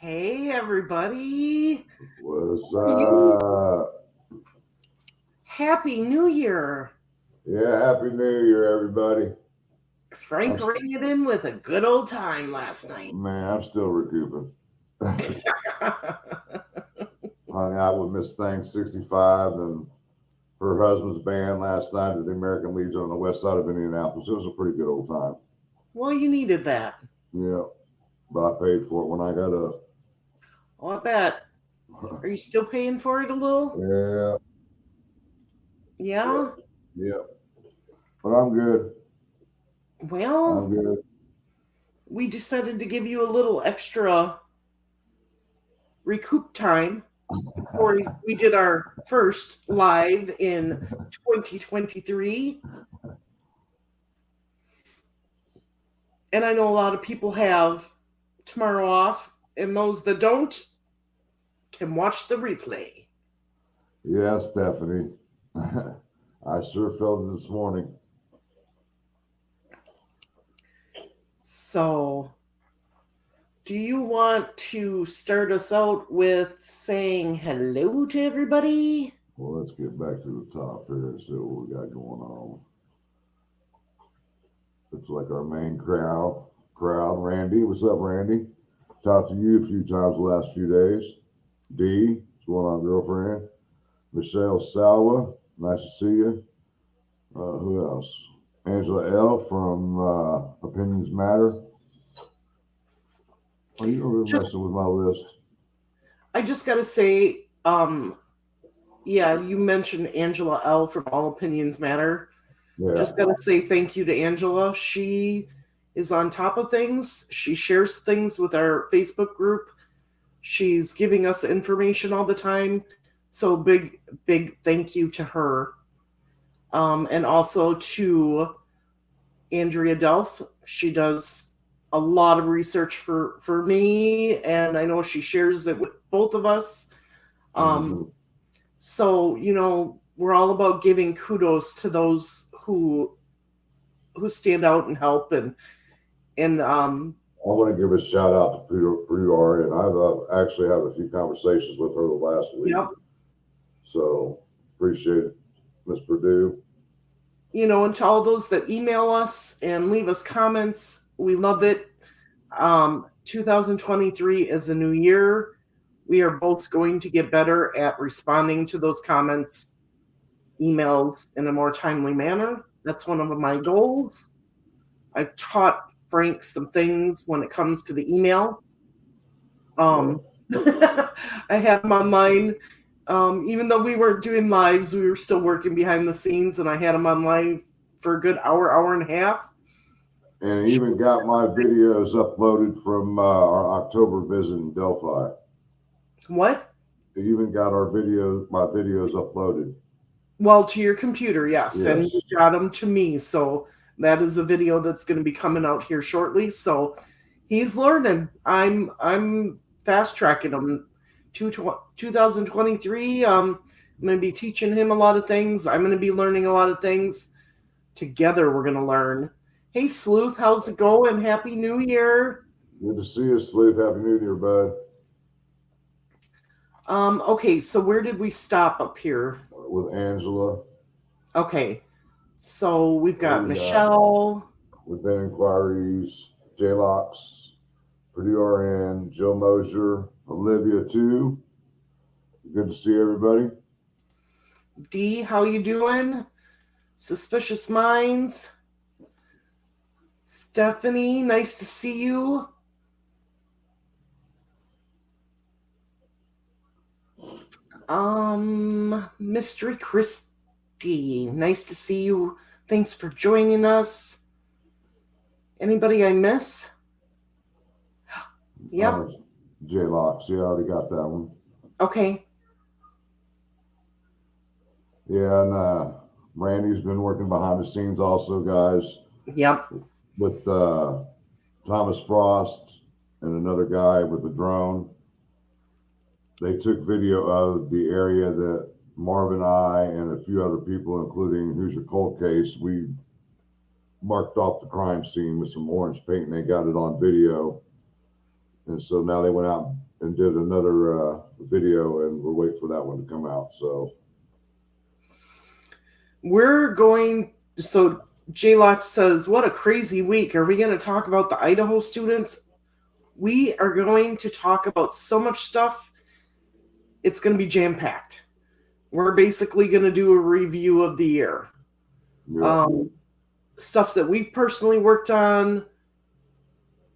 Hey, everybody. What's You- up? Happy New Year. Yeah, Happy New Year, everybody. Frank rang it in with a good old time last night. Man, I'm still recouping. Hung out with Miss Thang 65 and her husband's band last night at the American Legion on the west side of Indianapolis. It was a pretty good old time. Well, you needed that. Yeah, but I paid for it when I got up. Oh, I bet. Are you still paying for it a little? Yeah. Yeah? Yeah. But I'm good. Well, I'm good. we decided to give you a little extra recoup time before we did our first live in 2023. And I know a lot of people have tomorrow off, and those that don't can watch the replay. Yeah, Stephanie. I sure felt it this morning. So, do you want to start us out with saying hello to everybody? Well, let's get back to the top here and see what we got going on. Looks like our main crowd. Randy, what's up, Randy? Talked to you a few times the last few days. D, what's going on, girlfriend? Michelle Salwa, nice to see you. Who else? Angela L from Opinions Matter. Are you over messing with my list? I just got to say, yeah, you mentioned Angela L from All Opinions Matter. Yeah. Just got to say thank you to Angela. She is on top of things. She shares things with our Facebook group. She's giving us information all the time. So big thank you to her. And also to Andrea Delph. She does a lot of research for me, and I know she shares it with both of us. So, we're all about giving kudos to those who stand out and help and I want to give a shout out to Purdue, and I've actually had a few conversations with her the last week. Yep. So appreciate it, Miss Purdue. And to all those that email us and leave us comments, we love it. 2023 is a new year. We are both going to get better at responding to those comments, emails in a more timely manner. That's one of my goals. I've taught Frank some things when it comes to the email. I had him on mine. Even though we weren't doing lives, we were still working behind the scenes, and I had him on live for a good hour and a half. And even got my videos uploaded from our October visit in Delphi. What? You even got my videos uploaded. Well, to your computer, yes. And you got them to me. So that is a video that's going to be coming out here shortly. So he's learning. I'm fast tracking him. 2023. I'm going to be teaching him a lot of things. I'm going to be learning a lot of things. Together, we're going to learn. Hey, Sleuth, how's it going? Happy New Year. Good to see you, Sleuth. Happy New Year, bud. Okay, so where did we stop up here? With Angela. Okay, so we've got Michelle. Within Inquiries, J-Locks, Purdue RN, Joe Mosier, Olivia too. Good to see everybody. D, how you doing? Suspicious Minds. Stephanie, nice to see you. Mystery Christy, nice to see you. Thanks for joining us. Anybody I miss? Yep. J-Locks, yeah, I already got that one. Okay. Yeah, and Randy's been working behind the scenes also, guys. Yep. With Thomas Frost and another guy with a drone. They took video of the area that Marvin and I and a few other people, including Who's Your Cold Case, we marked off the crime scene with some orange paint, and they got it on video. And so now they went out and did another video, and we're waiting for that one to come out. So so J-Lock says, what a crazy week. Are we going to talk about the Idaho students? We are going to talk about so much stuff. It's going to be jam-packed. We're basically going to do a review of the year. yeah. Stuff that we've personally worked on,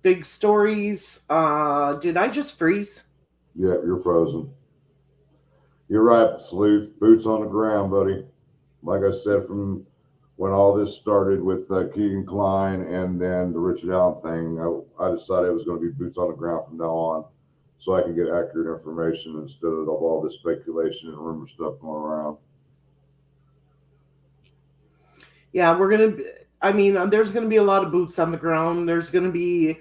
big stories. Did I just freeze? Yeah, you're frozen. You're right, Sleuth. Boots on the ground, buddy. Like I said, from when all this started with Keegan Klein and then the Richard Allen thing, I decided it was going to be boots on the ground from now on, so I can get accurate information instead of all this speculation and rumor stuff going around. Yeah, there's going to be a lot of boots on the ground. There's going to be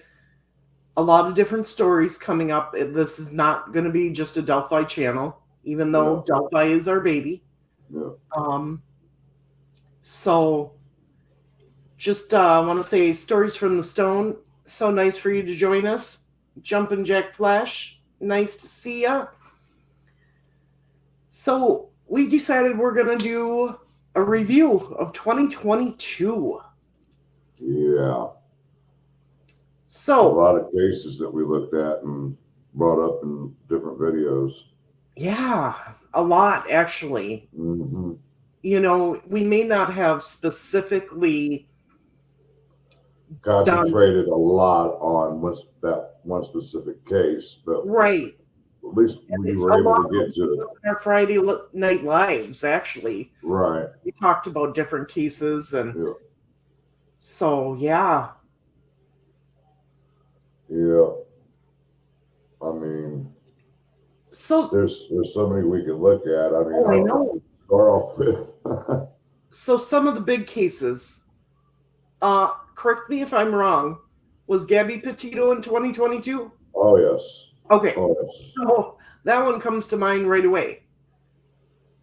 a lot of different stories coming up. This is not going to be just a Delphi channel, even though Delphi is our baby. Yeah. So just want to say, Stories from the Stone, so nice for you to join us. Jumpin' Jack Flash, nice to see ya. So we decided we're going to do a review of 2022. Yeah. So a lot of cases that we looked at and brought up in different videos. Yeah, a lot, actually. Mm-hmm. You know, we may not have specifically concentrated a lot on that one specific case, but right. At least we were able to get to it. Our Friday Night Lives, actually. Right. We talked about different cases, and so yeah. I mean, so there's so many we could look at. I mean, I know. Start off with. So some of the big cases. Correct me if I'm wrong. Was Gabby Petito in 2022? Oh yes. Okay. Oh, yes. So that one comes to mind right away.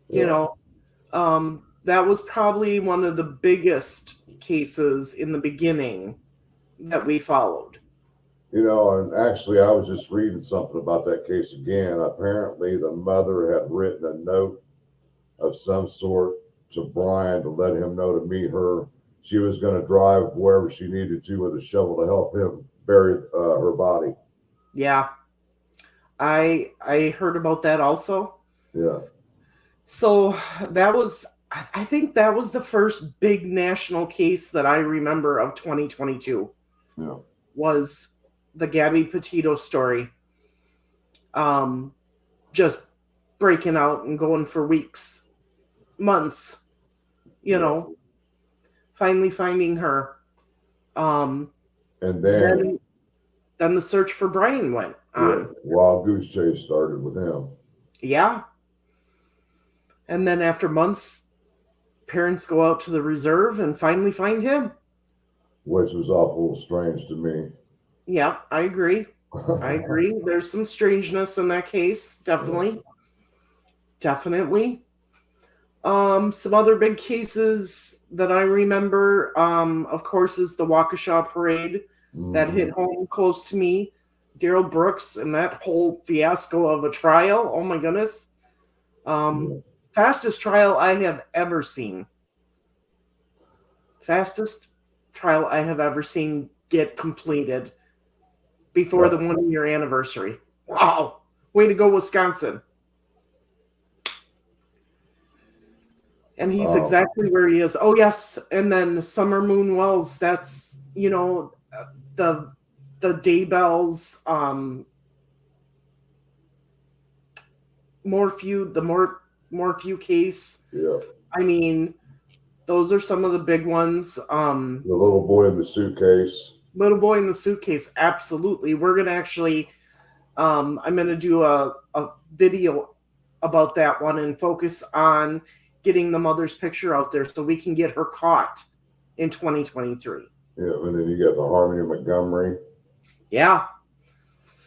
You know, that was probably one of the biggest cases in the beginning that we followed. You know, and actually I was just reading something about that case again. Apparently the mother had written a note of some sort to Brian to let him know to meet her. She was going to drive wherever she needed to with a shovel to help him bury her body. Yeah. I heard about that also. Yeah. So I think that was the first big national case that I remember of 2022. Yeah. Was the Gabby Petito story. Just breaking out and going for weeks, months, you know, finally finding her. And then the search for Brian went on. Wild goose chase started with him. Yeah. And then after months, parents go out to the reserve and finally find him. Which was awful strange to me. Yeah, I agree. I agree. There's some strangeness in that case. Definitely. Definitely. Some other big cases that I remember, of course, is the Waukesha parade that hit home close to me. Daryl Brooks and that whole fiasco of a trial. Oh my goodness. Fastest trial I have ever seen. Fastest trial I have ever seen get completed before the 1-year anniversary. Wow. Way to go, Wisconsin. And he's exactly where he is. Oh, yes. And then Summer Moon Wells, that's, you know, the Daybells, Morphew case. Yeah. I mean, those are some of the big ones. The little boy in the suitcase. Little boy in the suitcase, absolutely. We're going to actually, I'm going to do a video about that one and focus on getting the mother's picture out there so we can get her caught in 2023. Yeah, and then you got the Harmony Montgomery. Yeah.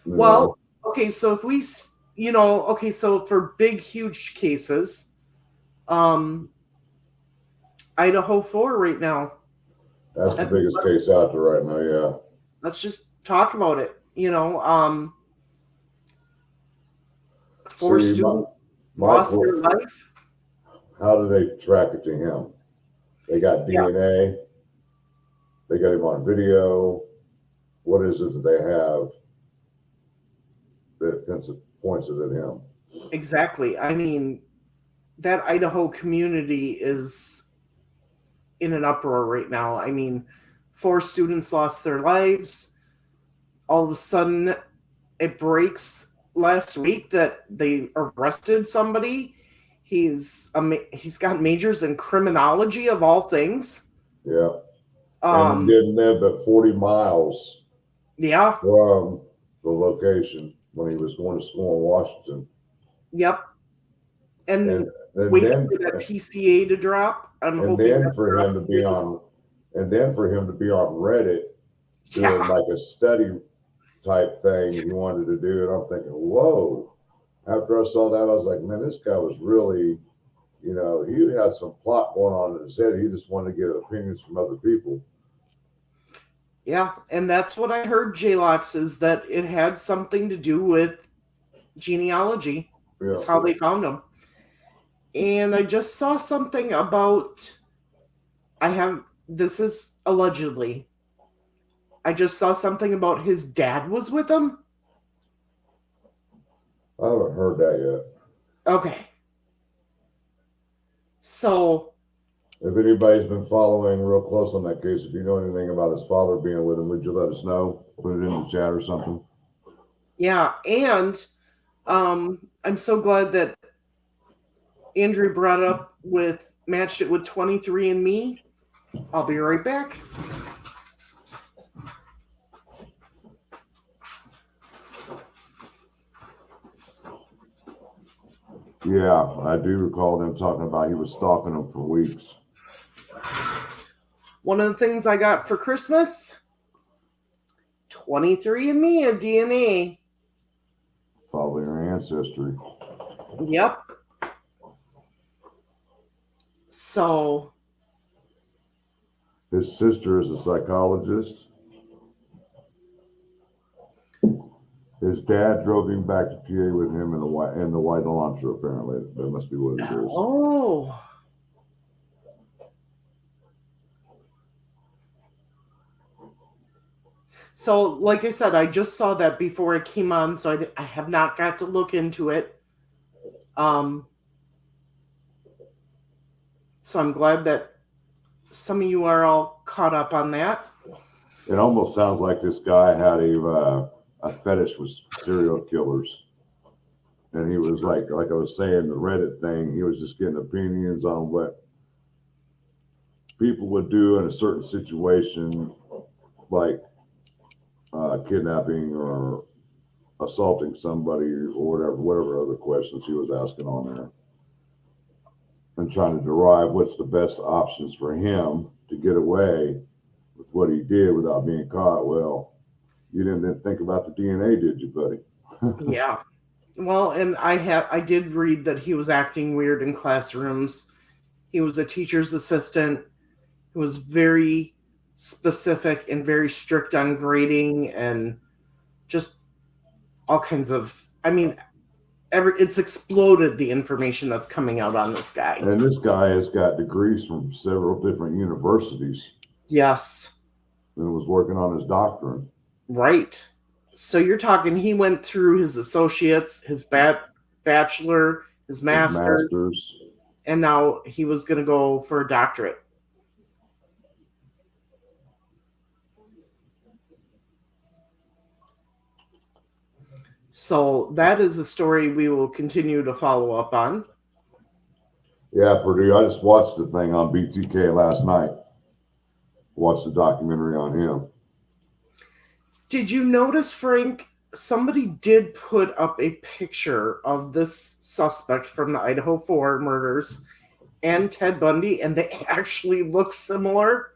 Well, okay, so if we, so for big, huge cases, Idaho 4 right now. That's the biggest case out there right now, yeah. Let's just talk about it. You know, 4 See, students my lost their life. how do they track it to him? They got Yes, DNA. They got him on video. What is it that they have that points it at him? exactly. I mean, that Idaho community is in an uproar right now. I mean, 4 students lost their lives. All of a sudden, it breaks last week that they arrested somebody. He's got majors in criminology of all things. Yeah. And he Um, didn't live but 40 miles yeah, from the location when he was going to school in Washington. yep. And And waiting then for that PCA to drop. I'm and hoping then that for him drops to be quick as on and then for him to be on Reddit doing yeah, like a study type thing he wanted to do. And I'm thinking, whoa. After I saw that, I was like, man, this guy was really, he had some plot going on in his head. He just wanted to get opinions from other people. yeah. And that's what I heard, J-Lox, is that it had something to do with genealogy. Yeah. Is how they found him. And I just saw something about this is allegedly. I just saw something about his dad was with him. I haven't heard that yet. Okay. So, if anybody's been following real close on that case, if you know anything about his father being with him, would you let us know? Put it in the chat or something. yeah, and I'm so glad that Andrew brought up matched it with 23andMe. I'll be right back. Yeah, I do recall them talking about he was stalking him for weeks. One of the things I got for Christmas, 23andMe, a DNA. Follow your ancestry. Yep. So, his sister is a psychologist. His dad drove him back to PA with him in the white Elantra, apparently. That must be what it is. Oh. So, like I said, I just saw that before it came on, so I have not got to look into it. So I'm glad that some of you are all caught up on that. It almost sounds like this guy had a fetish with serial killers. And he was like I was saying, the Reddit thing, he was just getting opinions on what people would do in a certain situation, like kidnapping or assaulting somebody or whatever other questions he was asking on there. And trying to derive what's the best options for him to get away with what he did without being caught. Well, you didn't think about the DNA, did you, buddy? Yeah. Well, and I did read that he was acting weird in classrooms. He was a teacher's assistant. He was very specific and very strict on grading and just all kinds of, I mean, it's exploded, the information that's coming out on this guy. And this guy has got degrees from several different universities. Yes. And was working on his doctorate. Right. So you're talking he went through his associates, his bachelor, his master's, and now he was going to go for a doctorate. So that is a story we will continue to follow up on. Yeah, Purdue. I just watched the thing on BTK last night. Watched the documentary on him. Did you notice, Frank, somebody did put up a picture of this suspect from the Idaho 4 murders and Ted Bundy, and they actually look similar?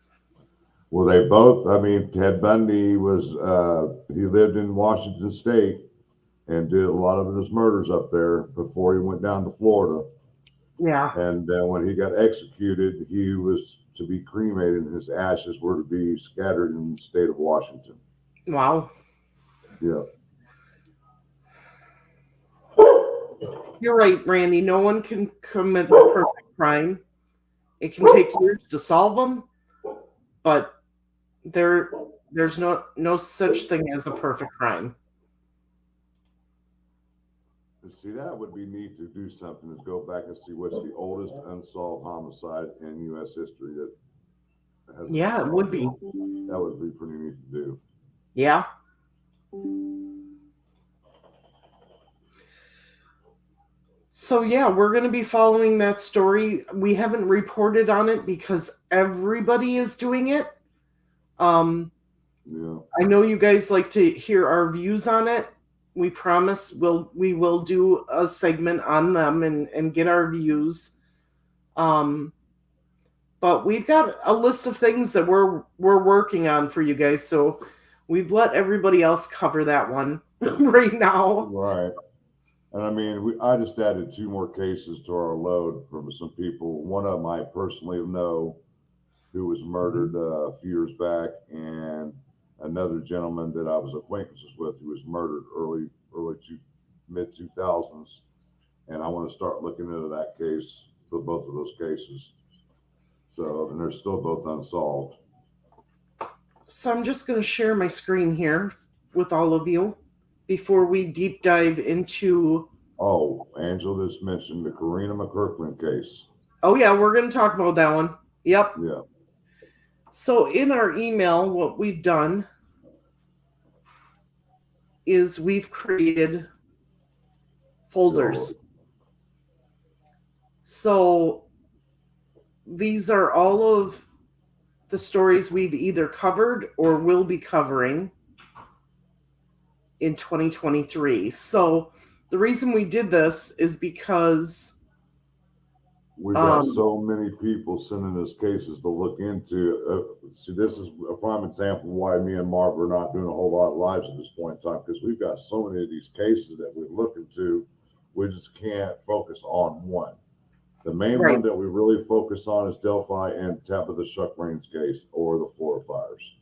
Well, they both, Ted Bundy he lived in Washington State and did a lot of his murders up there before he went down to Florida. Yeah. And when he got executed, he was to be cremated and his ashes were to be scattered in the state of Washington. Wow. Yeah. You're right, Randy. No one can commit a perfect crime. It can take years to solve them, but there's no such thing as a perfect crime. See, that would be neat to do something is go back and see what's the oldest unsolved homicide in U.S. history that has been Yeah, it solved. would be. That would be pretty neat to do. Yeah. So yeah, we're going to be following that story. We haven't reported on it because everybody is doing it. Yeah. I know you guys like to hear our views on it. We promise we will do a segment on them and get our views. But we've got a list of things that we're working on for you guys, so we've let everybody else cover that one right now. Right. And I mean, I just added 2 more cases to our load from some people. One of them I personally know who was murdered a few years back, and another gentleman that I was acquaintances with who was murdered mid 2000s. And I want to start looking into that case for both of those cases. So, and they're still both unsolved. So I'm just going to share my screen here with all of you before we deep dive into. Oh, Angela just mentioned the Karina McKirkland case. Oh yeah, we're going to talk about that one. Yep. Yeah. So in our email, what we've done is we've created folders. So these are all of the stories we've either covered or will be covering in 2023. So the reason we did this is because we've got so many people sending us cases to look into. See, this is a prime example why me and Marv are not doing a whole lot of lives at this point in time, because we've got so many of these cases that we're looking to. We just can't focus on one. The main one that we really focus on is Delphi and Tabitha Shuckbrain's case, or the Florida fires.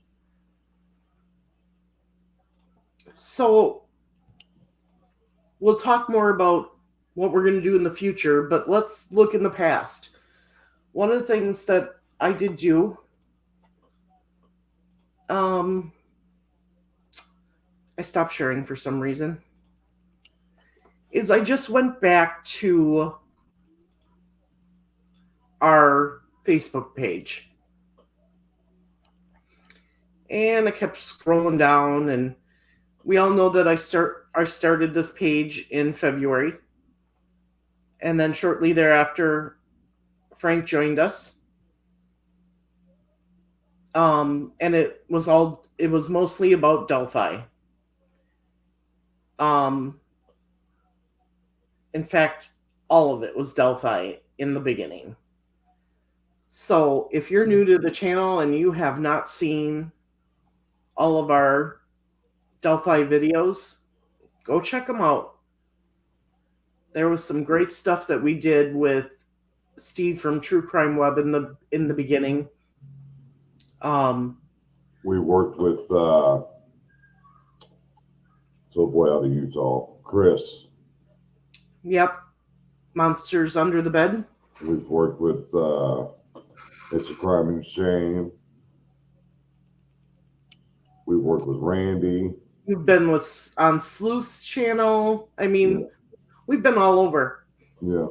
So we'll talk more about what we're going to do in the future, but let's look in the past. One of the things that I did do, I stopped sharing for some reason, is I just went back to our Facebook page. And I kept scrolling down, and we all know that I started this page in February. And then shortly thereafter, Frank joined us. And it was mostly about Delphi. In fact, all of it was Delphi in the beginning. So if you're new to the channel and you have not seen all of our Delphi videos, go check them out. There was some great stuff that we did with Steve from True Crime Web in the beginning. We worked with out of Utah, Chris. Yep. Monsters Under the Bed. We've worked with It's a Crime and Shame. We worked with Randy. We've been on Sleuth's channel. I mean, we've been all over. Yeah.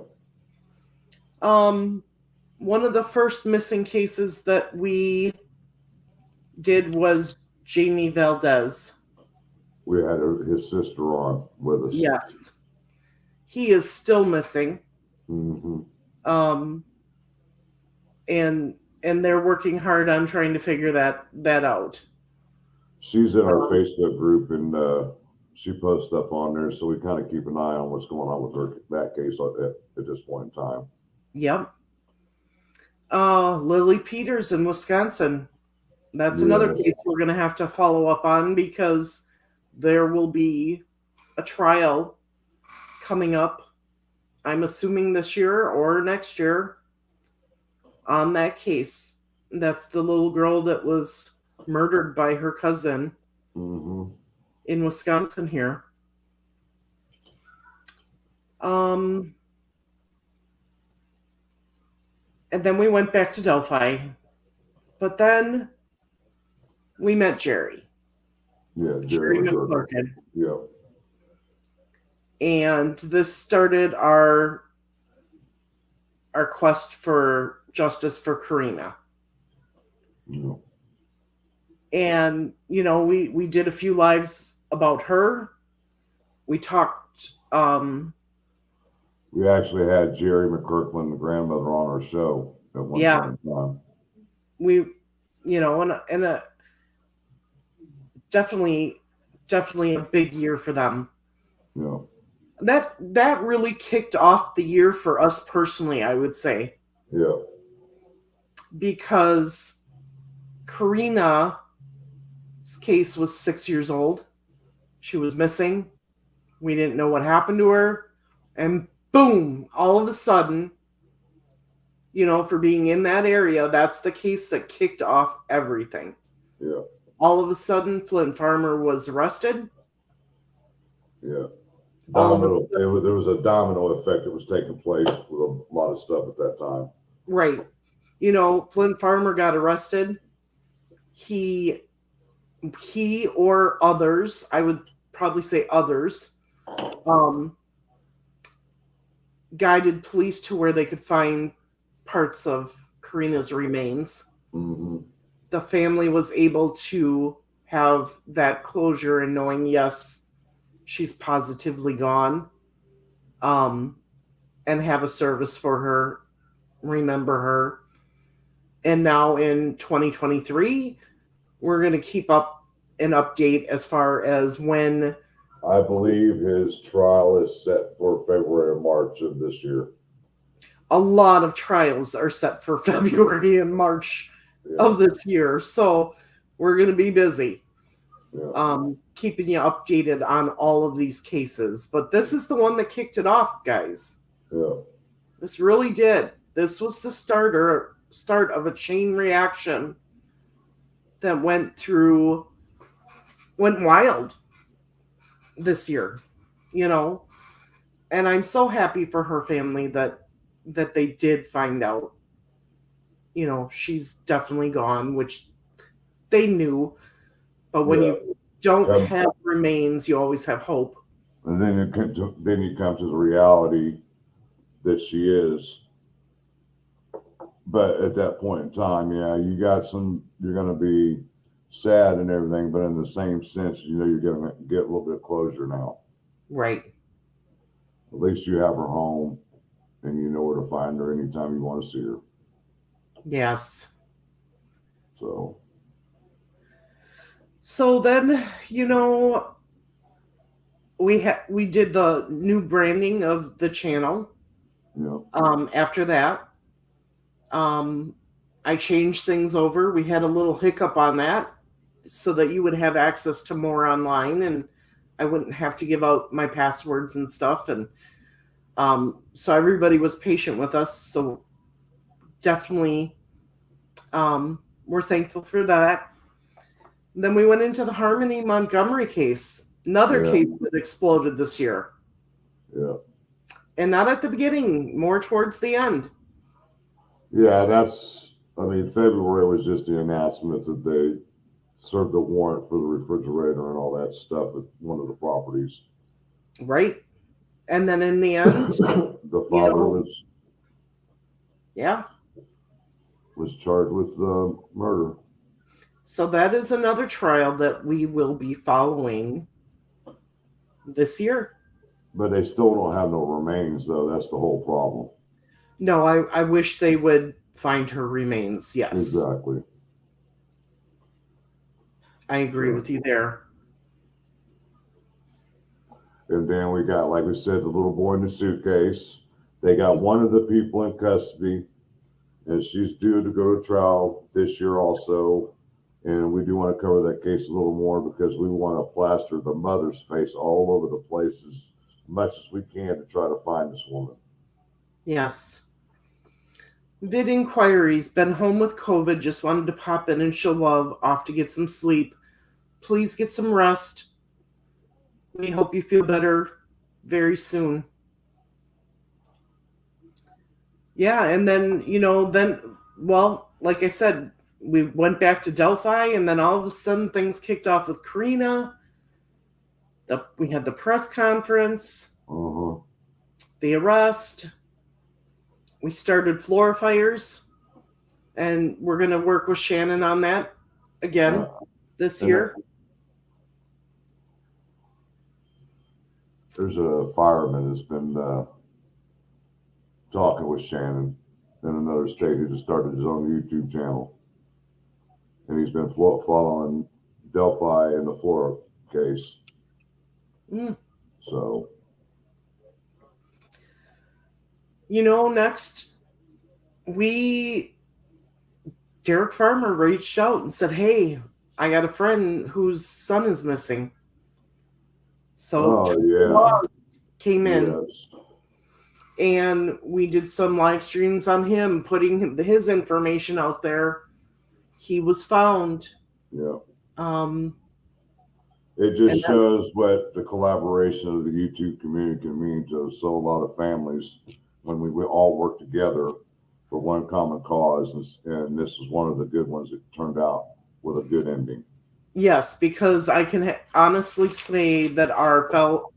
One of the first missing cases that we did was Jamie Valdez. We had his sister on with us. Yes. He is still missing. Mm-hmm. And they're working hard on trying to figure that out. She's in our Facebook group, and she posts stuff on there, so we kind of keep an eye on what's going on with that case at this point in time. Yep. Lily Peters in Wisconsin. That's another case we're going to have to follow up on, because there will be a trial coming up, I'm assuming this year or next year, on that case. That's the little girl that was murdered by her cousin in Wisconsin here. And then we went back to Delphi. But then we met Jerry. Yeah, Jerry McClurkin. Yeah. And this started our quest for justice for Karina. Yeah. And, you know, we did a few lives about her. We talked. We actually had Jerry McCurkman, the grandmother, on our show at one point in time. We, you know, and definitely a big year for them. Yeah. That really kicked off the year for us personally, I would say. Yeah. Because Karina's case was 6 years old. She was missing. We didn't know what happened to her. And boom, all of a sudden, you know, for being in that area, that's the case that kicked off everything. Yeah. All of a sudden, Flint Farmer was arrested. Yeah. There was a domino effect that was taking place with a lot of stuff at that time. Right. You know, Flint Farmer got arrested. He or others, I would probably say others, guided police to where they could find parts of Karina's remains. Mm-hmm. The family was able to have that closure and knowing, yes, she's positively gone, and have a service for her, remember her. And now in 2023, we're going to keep up an update as far as when. I believe his trial is set for February or March of this year. A lot of trials are set for February and March of this year. So we're going to be busy. Yeah. Keeping you updated on all of these cases. But this is the one that kicked it off, guys. Yeah. This really did. This was the start of a chain reaction that went wild this year, you know. And I'm so happy for her family that they did find out, you know, she's definitely gone, which they knew. But when you don't have remains, you always have hope. And then you come to the reality that she is. But at that point in time, yeah, you're going to be sad and everything, but in the same sense, you know, you're going to get a little bit of closure now. Right. At least you have her home and you know where to find her anytime you want to see her. Yes. So then, you know, we did the new branding of the channel. Yeah. After that, I changed things over. We had a little hiccup on that so that you would have access to more online and I wouldn't have to give out my passwords and stuff. And so everybody was patient with us. So definitely we're thankful for that. Then we went into the Harmony Montgomery case, another case that exploded this year. Yeah. And not at the beginning, more towards the end. Yeah, February was just the announcement that they served a warrant for the refrigerator and all that stuff at one of the properties. Right. And then in the end, the father was charged with murder. So that is another trial that we will be following this year. But they still don't have no remains, though. That's the whole problem. No, I wish they would find her remains. Yes. Exactly. I agree with you there. And then we got, like we said, the little boy in the suitcase. They got one of the people in custody, and she's due to go to trial this year also. And we do want to cover that case a little more because we want to plaster the mother's face all over the place as much as we can to try to find this woman. Yes. Vid inquiries. Been home with COVID. Just wanted to pop in and show love. Off to get some sleep. Please get some rest. We hope you feel better very soon. Yeah, and then, well, like I said, we went back to Delphi, and then all of a sudden things kicked off with Karina. We had the press conference, the arrest. We started Flora Fires, and we're going to work with Shannon on that again this year. There's a fireman that's been talking with Shannon in another state who just started his own YouTube channel. And he's been following Delphi in the Flora case. So. Next, Derek Farmer reached out and said, hey, I got a friend whose son is missing. So came in. Yes. And we did some live streams on him, putting his information out there. He was found. Yeah. It just shows what the collaboration of the YouTube community can mean to so a lot of families when we all work together for one common cause. And this is one of the good ones that turned out with a good ending. Yes, because I can honestly say that our fellow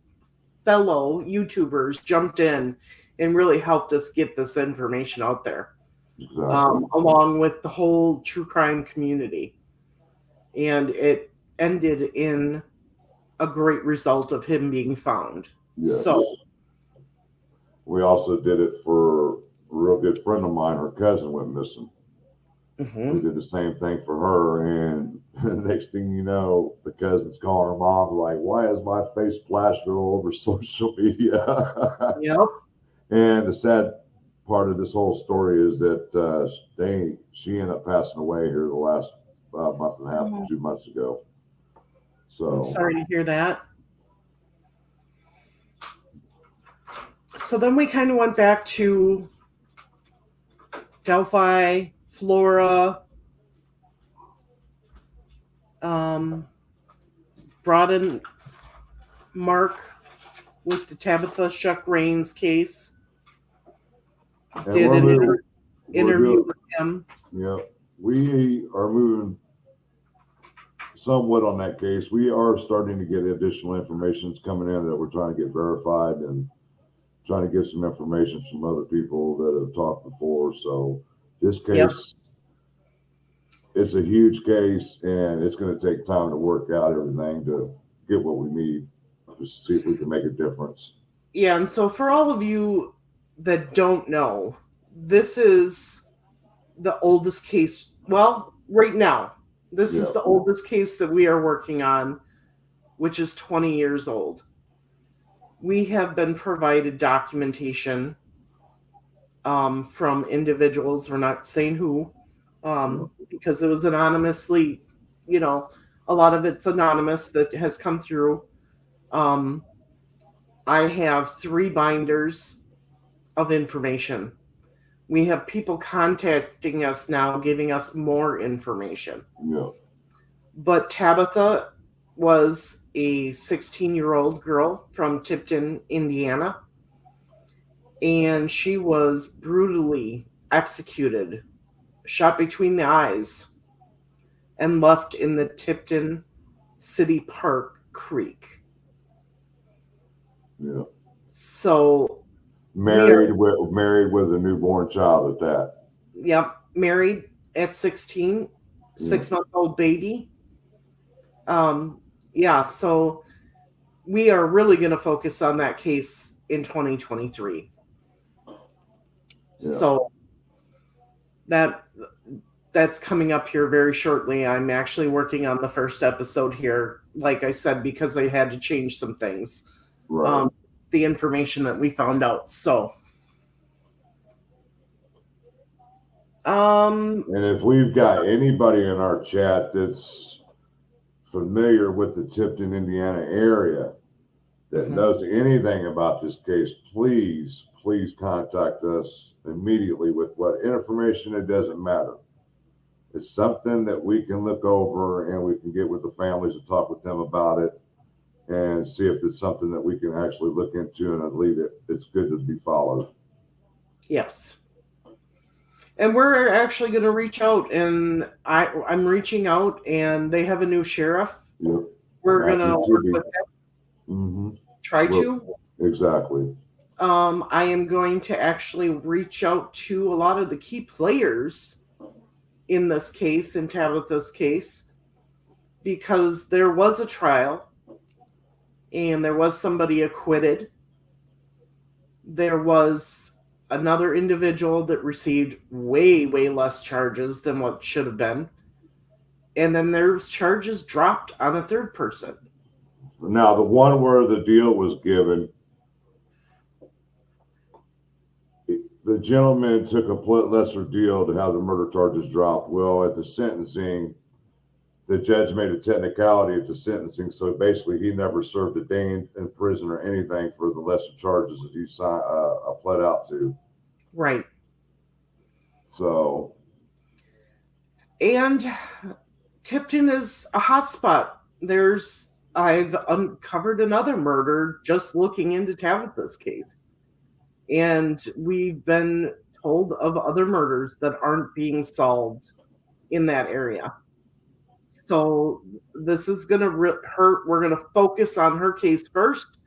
YouTubers jumped in and really helped us get this information out there. Exactly. Along with the whole true crime community. And it ended in a great result of him being found. Yes. So we also did it for a real good friend of mine. Her cousin went missing. We did the same thing for her, and the next thing you know, the cousin's calling her mom like, why is my face plastered all over social media? Yep. And the sad part of this whole story is that she ended up passing away here the last month and a half to 2 months ago. So I'm sorry to hear that. So then we kind of went back to Delphi, Flora, brought in Mark with the Tabitha Shuck Rains case. Did an interview with him. Yeah, we are moving somewhat on that case. We are starting to get additional information that's coming in that we're trying to get verified and trying to get some information from other people that have talked before. So this case, it's a huge case, and it's going to take time to work out everything to get what we need to see if we can make a difference. Yeah, and so for all of you that don't know, this is the oldest case. Well, right now, this is the oldest case that we are working on, which is 20 years old. We have been provided documentation from individuals. We're not saying who, because it was anonymously, a lot of it's anonymous that has come through. I have 3 binders of information. We have people contacting us now, giving us more information. Yeah. But Tabitha was a 16-year-old girl from Tipton, Indiana, and she was brutally executed, shot between the eyes, and left in the Tipton City Park Creek. Yeah. So married with a newborn child at that. Yep, married at 16, 6-month-old baby. So we are really going to focus on that case in 2023. Yeah. So that's coming up here very shortly. I'm actually working on the first episode here, like I said, because I had to change some things. Right. The information that we found out. So and if we've got anybody in our chat that's familiar with the Tipton, Indiana area that knows anything about this case, please contact us immediately with what information. It doesn't matter. It's something that we can look over and we can get with the families and talk with them about it and see if it's something that we can actually look into and lead it. It's good to be followed. Yes. And we're actually going to reach out, and I'm reaching out, and they have a new sheriff. Yep. We're going to work with them. Mm-hmm. Try to. Exactly. I am going to actually reach out to a lot of the key players in this case, in Tabitha's case, because there was a trial and there was somebody acquitted. There was another individual that received way, way less charges than what should have been. And then there's charges dropped on a third person. Now, the one where the deal was given, the gentleman took a lesser deal to have the murder charges dropped. Well, at the sentencing, the judge made a technicality at the sentencing, so basically he never served a day in prison or anything for the lesser charges that he pled out to. Right. So. And Tipton is a hotspot. I've uncovered another murder just looking into Tabitha's case. And we've been told of other murders that aren't being solved in that area. So this is going to hurt. We're going to focus on her case first.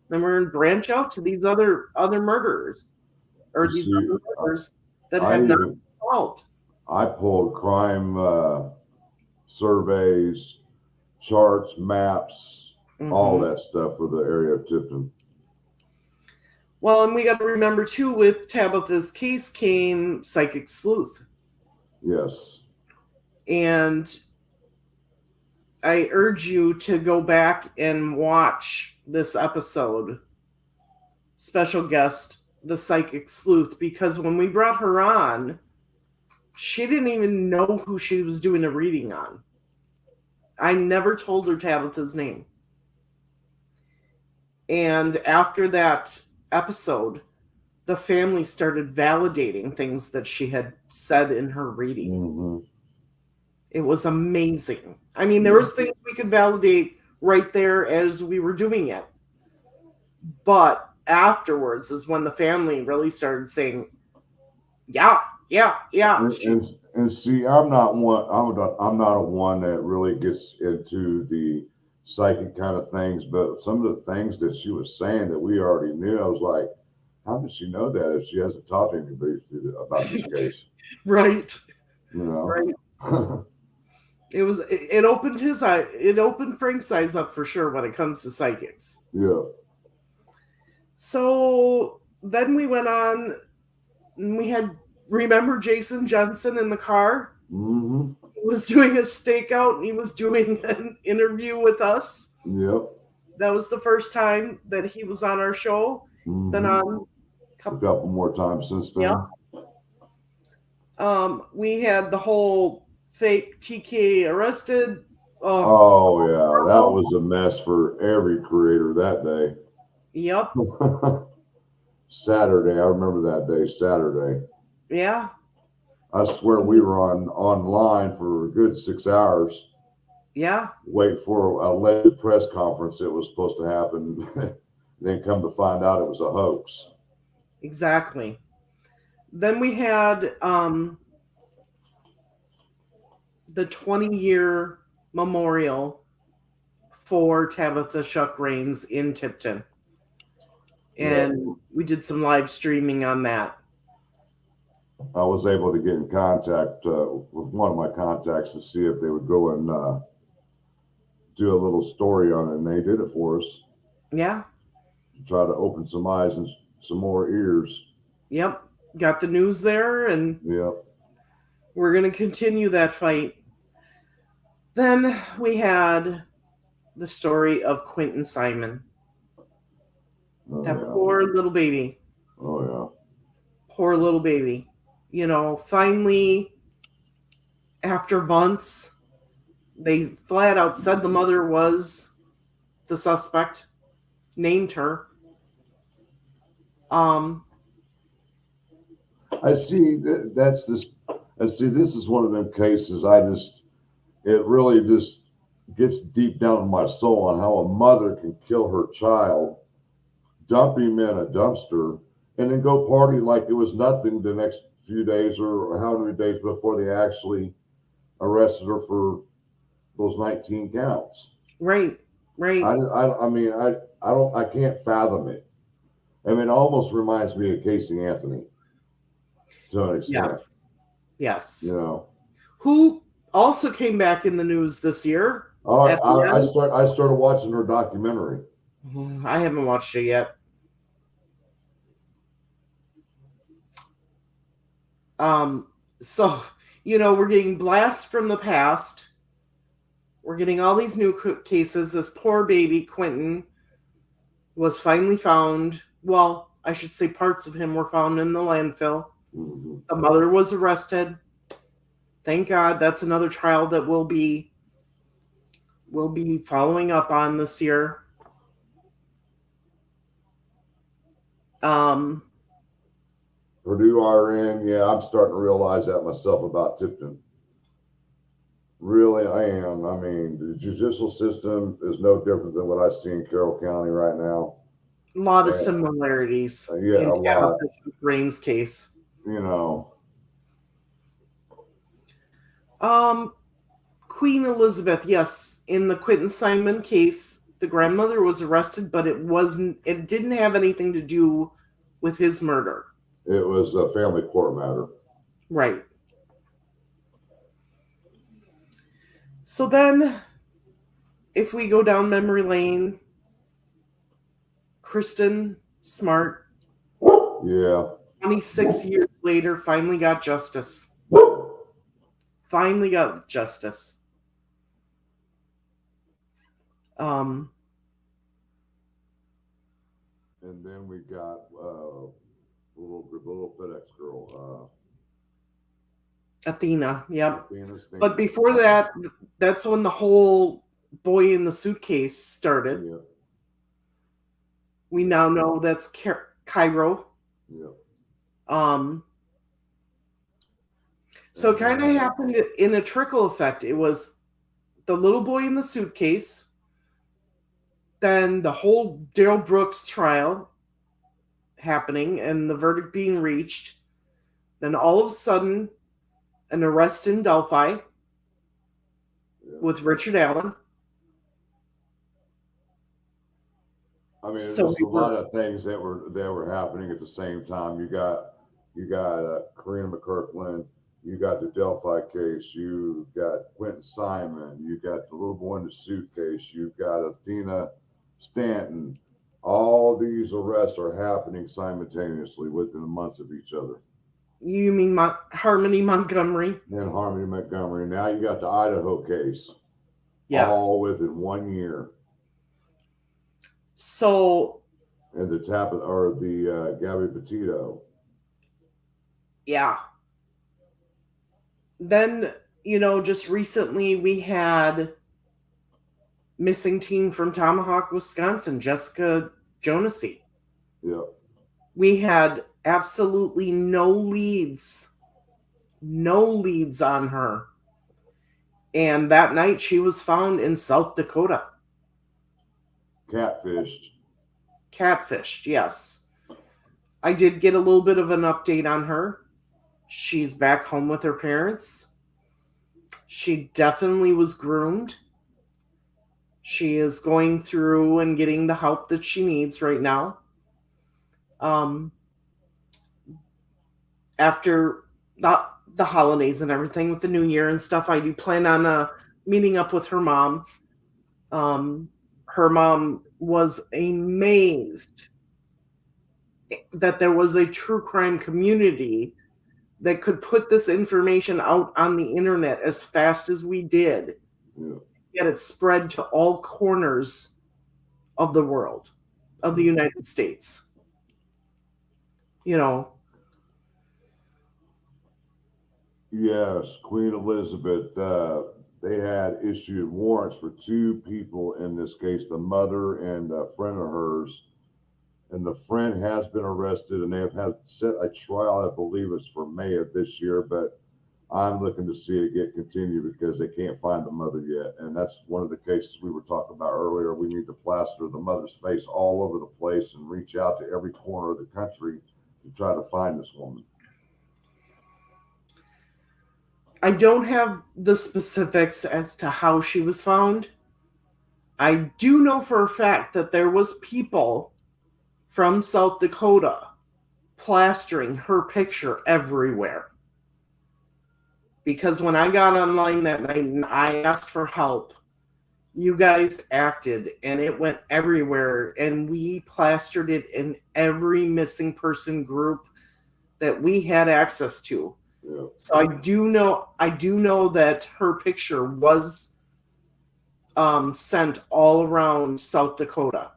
Then we're going to branch out to these other murderers, or these other murders that have not been solved. I pulled crime surveys, charts, maps, all that stuff for the area of Tipton. Well, and we got to remember too, with Tabitha's case came psychic sleuth. Yes. And I urge you to go back and watch this episode, special guest, the psychic sleuth, because when we brought her on, she didn't even know who she was doing a reading on. I never told her Tabitha's name. And after that episode, the family started validating things that she had said in her reading. Mm-hmm. It was amazing. I mean, there was things we could validate right there as we were doing it. But afterwards is when the family really started saying, yeah. And see, I'm not a one that really gets into the psychic kind of things, but some of the things that she was saying that we already knew, I was like, how does she know that if she hasn't talked to anybody about this case? Right. You know? Right. It opened his eye. It opened Frank's eyes up for sure when it comes to psychics. Yeah. So then we went on, and we had, remember Jason Jensen in the car? Mm-hmm. He was doing a stakeout and he was doing an interview with us. Yep. That was the first time that he was on our show. Mm-hmm. He's been on a couple more times since then. Yeah. We had the whole fake TK arrested. Oh yeah, that was a mess for every creator that day. Yep. Saturday, I remember that day, Saturday. Yeah. I swear we were online for a good 6 hours. Yeah. Wait for a late press conference that was supposed to happen. Then come to find out it was a hoax. Exactly. Then we had the 20-year memorial for Tabitha Shuck Rains in Tipton. And we did some live streaming on that. I was able to get in contact with one of my contacts to see if they would go and do a little story on it, and they did it for us. Yeah. To try to open some eyes and some more ears. Yep. Got the news there, and we're going to continue that fight. Then we had the story of Quentin Simon. Poor little baby. Oh, yeah. Poor little baby. You know, finally, after months, they flat out said the mother was the suspect, named her. I see this is one of them cases it really just gets deep down in my soul on how a mother can kill her child, dump him in a dumpster, and then go party like it was nothing the next few days or how many days before they actually arrested her for those 19 counts. Right. I mean, I can't fathom it. I mean, it almost reminds me of Casey Anthony to an extent. Yes. You know, Who also came back in the news this year. I started watching her documentary. I haven't watched it yet. So, we're getting blasts from the past. We're getting all these new cases. This poor baby, Quentin, was finally found. Well, I should say parts of him were found in the landfill. Mm-hmm. The mother was arrested. Thank God. That's another trial that we'll be following up on this year. Purdue RN, yeah, I'm starting to realize that myself about Tipton. Really, I am. I mean, the judicial system is no different than what I see in Carroll County right now. A lot of similarities. Yeah, a lot. Rain's case. You know. Queen Elizabeth, yes, in the Quentin Simon case, the grandmother was arrested, but it didn't have anything to do with his murder. It was a family court matter. Right. So then, if we go down memory lane, Kristen Smart, 26 years later, finally got justice. And then we got little FedEx girl, Athena, yeah. But before that, that's when the whole boy in the suitcase started. Yeah. We now know that's Cairo. Yeah. So it kind of happened in a trickle effect. It was the little boy in the suitcase, then the whole Daryl Brooks trial happening and the verdict being reached. Then all of a sudden, an arrest in Delphi with Richard Allen. I mean, there's a lot of things that were happening at the same time. You got Karina McKirkland, you got the Delphi case, you got Quentin Simon, you got the little boy in the suitcase, you got Athena Stanton. All these arrests are happening simultaneously within a month of each other. You mean Harmony Montgomery? And Harmony Montgomery. Now you got the Idaho case. Yes. All within 1 year. So. And the Gabby Petito. Yeah. Then, just recently we had missing teen from Tomahawk, Wisconsin, Jessica Jonasy. Yeah. We had absolutely no leads on her. And that night she was found in South Dakota. Catfished, yes. I did get a little bit of an update on her. She's back home with her parents. She definitely was groomed. She is going through and getting the help that she needs right now. After the holidays and everything with the new year and stuff, I do plan on meeting up with her mom. Her mom was amazed that there was a true crime community that could put this information out on the internet as fast as we did. Yeah. Yet it spread to all corners of the world, of the United States. Yes, Queen Elizabeth. They had issued warrants for 2 people in this case, the mother and a friend of hers. And the friend has been arrested, and they have had set a trial, I believe it's for May of this year. But I'm looking to see it get continued because they can't find the mother yet. And that's one of the cases we were talking about earlier. We need to plaster the mother's face all over the place and reach out to every corner of the country to try to find this woman. I don't have the specifics as to how she was found. I do know for a fact that there was people from South Dakota plastering her picture everywhere. Because when I got online that night and I asked for help, you guys acted and it went everywhere, and we plastered it in every missing person group that we had access to. Yeah. So I do know that her picture was sent all around South Dakota.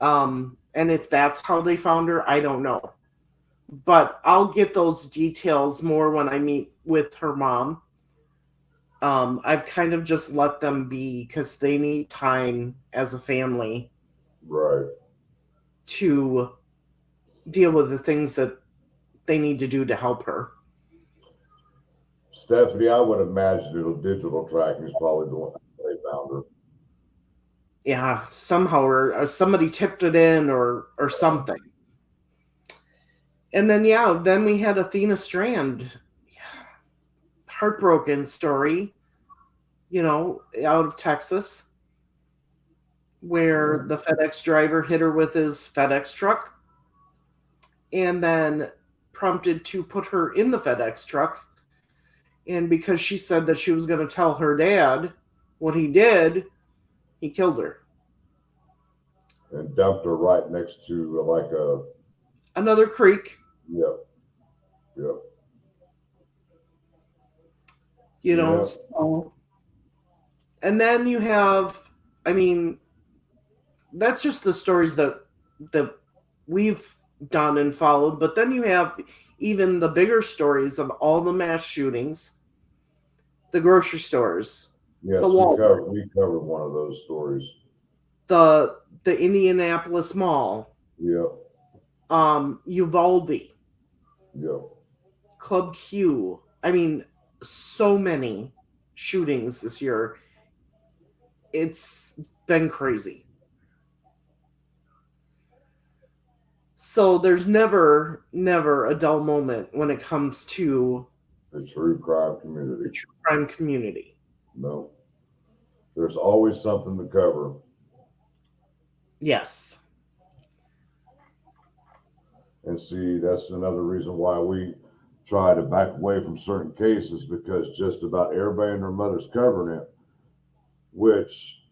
And if that's how they found her, I don't know. But I'll get those details more when I meet with her mom. I've kind of just let them be because they need time as a family, Right, to deal with the things that they need to do to help her. Stephanie, I would imagine digital tracking is probably the one they found her. Yeah, somehow or somebody tipped it in or something. And then we had Athena Strand. Heartbroken story, out of Texas, where the FedEx driver hit her with his FedEx truck and then prompted to put her in the FedEx truck. And because she said that she was going to tell her dad what he did, he killed her. And dumped her right next to Another creek. Yep. So, and then you have, that's just the stories that we've done and followed. But then you have even the bigger stories of all the mass shootings, the grocery stores, Yes, the we covered one of those stories. The Indianapolis Mall. Yep. Uvalde. Yep. Club Q. So many shootings this year. It's been crazy. So there's never a dull moment when it comes to the true crime community. No. There's always something to cover. Yes. And see, that's another reason why we try to back away from certain cases, because just about everybody and their mother's covering it, which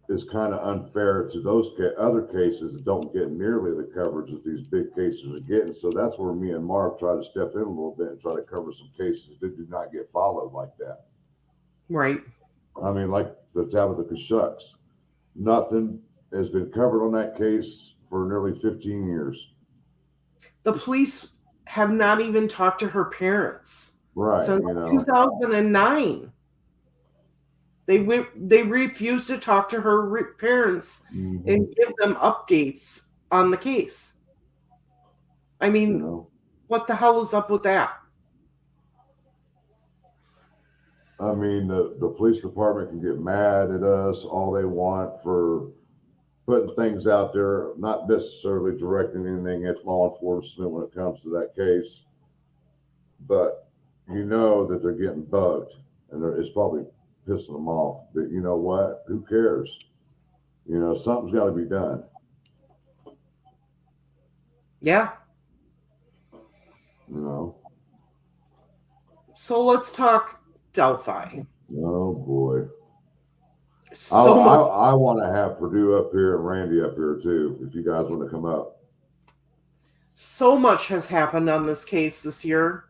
is kind of unfair to those other cases that don't get nearly the coverage that these big cases are getting. So that's where me and Mark try to step in a little bit and try to cover some cases that do not get followed like that. Right. Like the Tabitha Kashucks. Nothing has been covered on that case for nearly 15 years. The police have not even talked to her parents. Right. Since 2009. They refused to talk to her parents and give them updates on the case. What the hell is up with that? The police department can get mad at us all they want for putting things out there, not necessarily directing anything at law enforcement when it comes to that case. But that they're getting bugged, and it's probably pissing them off. But you know what? Who cares? Something's got to be done. Yeah. So let's talk Delphi. Oh boy. I want to have Purdue up here and Randy up here too, if you guys want to come up. So much has happened on this case this year.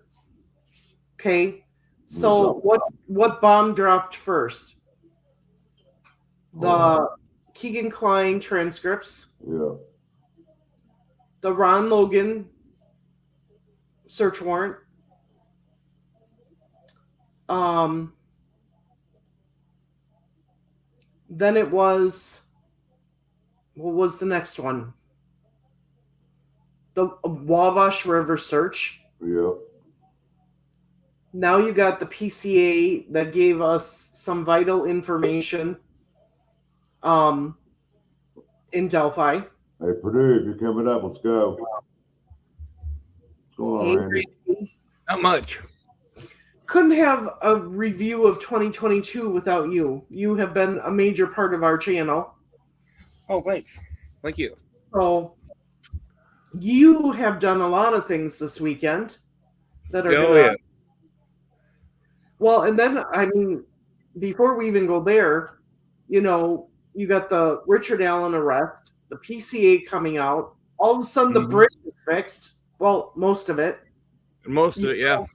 Okay. So what bomb dropped first? The Keegan Kline transcripts. Yeah. The Ron Logan search warrant. Then it was, what was the next one? The Wabash River search. Yep. Now you got the PCA that gave us some vital information in Delphi. Hey, Purdue, if you're coming up, let's go. What's going on, Hey, Randy? Randy. Not much. Couldn't have a review of 2022 without you. You have been a major part of our channel. Oh, thanks. Thank you. So you have done a lot of things this weekend that are Oh, gonna. yeah. Well, and then I mean, before we even go there, you know, you got the Richard Allen arrest, the PCA coming out. All of a sudden, the Mhm. bridge is fixed. Well, most of it. Most of it, yeah.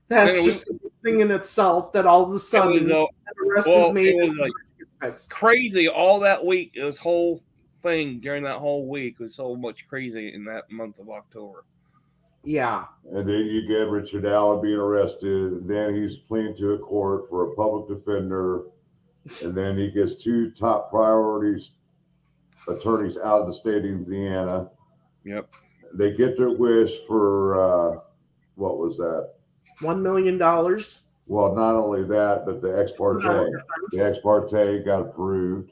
That's Man, just a thing in itself. That all of a sudden, It was, an arrest is well, made. it was and the like bridge gets fixed. crazy all that week. This whole thing during that whole week was so much crazy in that month of October. Yeah. And then you get Richard Allen being arrested. And then he's pleading to a court for a public defender. And then he gets 2 top priorities attorneys out of the state of Indiana. Yep. They get their wish for what was that? $1 million. Well, not only that, but the ex parte. The ex parte got approved.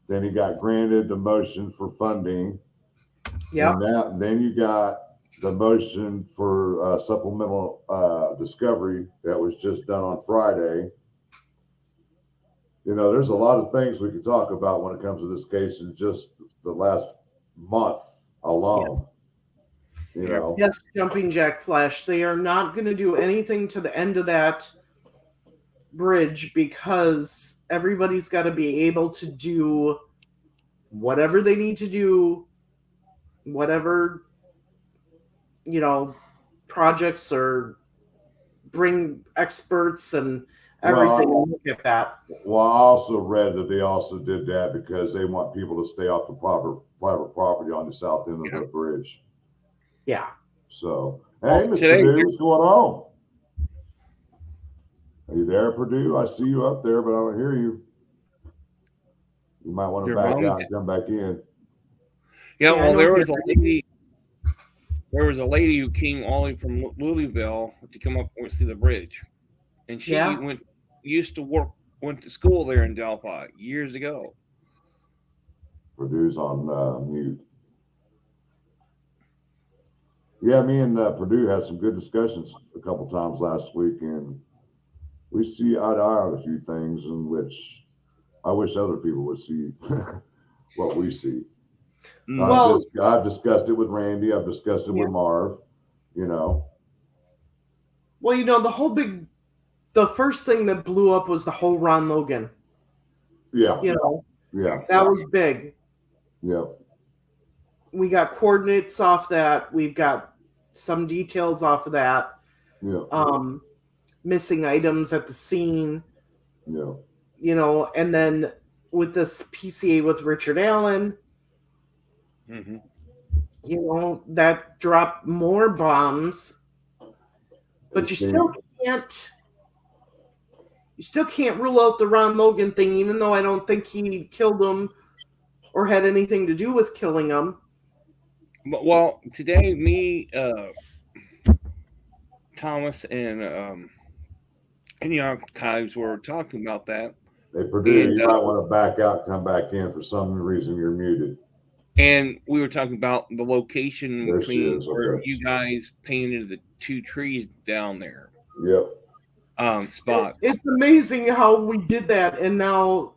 Then he got granted the motion for funding. Yeah. And then you got the motion for supplemental discovery that was just done on Friday. You know, there's a lot of things we could talk about when it comes to this case in just the last month alone. You know. Yes, Jumping Jack Flash. They are not going to do anything to the end of that bridge because everybody's got to be able to do whatever they need to do, whatever, you know, projects or bring experts and everything and look at that. Well, I also read that they also did that because they want people to stay off the private property on the south end of the bridge. Yeah. So, hey, Mr. Purdue, what's going on? Are you there, Purdue? I see you up there, but I don't hear you. You might want to back out and come back in. Yeah, well, there was a lady. There was a lady who came all the way from Louisville to come up and see the bridge, and she went to school there in Delphi years ago. Purdue's on mute. Yeah, me and Purdue had some good discussions a couple times last week, and we see eye to eye on a few things in which I wish other people would see what we see. Well, I've discussed it with Randy. I've discussed it with Marv, you know. Well, you know, the first thing that blew up was the whole Ron Logan. Yeah. You know. Yeah. That was big. Yeah. We got coordinates off that. We've got some details off of that. Yeah. Missing items at the scene. Yeah. You know, and then with this PCA with Richard Allen, you know, that dropped more bombs. But you still can't rule out the Ron Logan thing, even though I don't think he killed him or had anything to do with killing him. Well, today, me, Thomas, and the archives were talking about that. Hey, Purdue, you might want to back out, come back in. For some reason, you're muted. And we were talking about the location There between where you guys painted the 2 trees down there. Yep. Spot. It's amazing how we did that, and now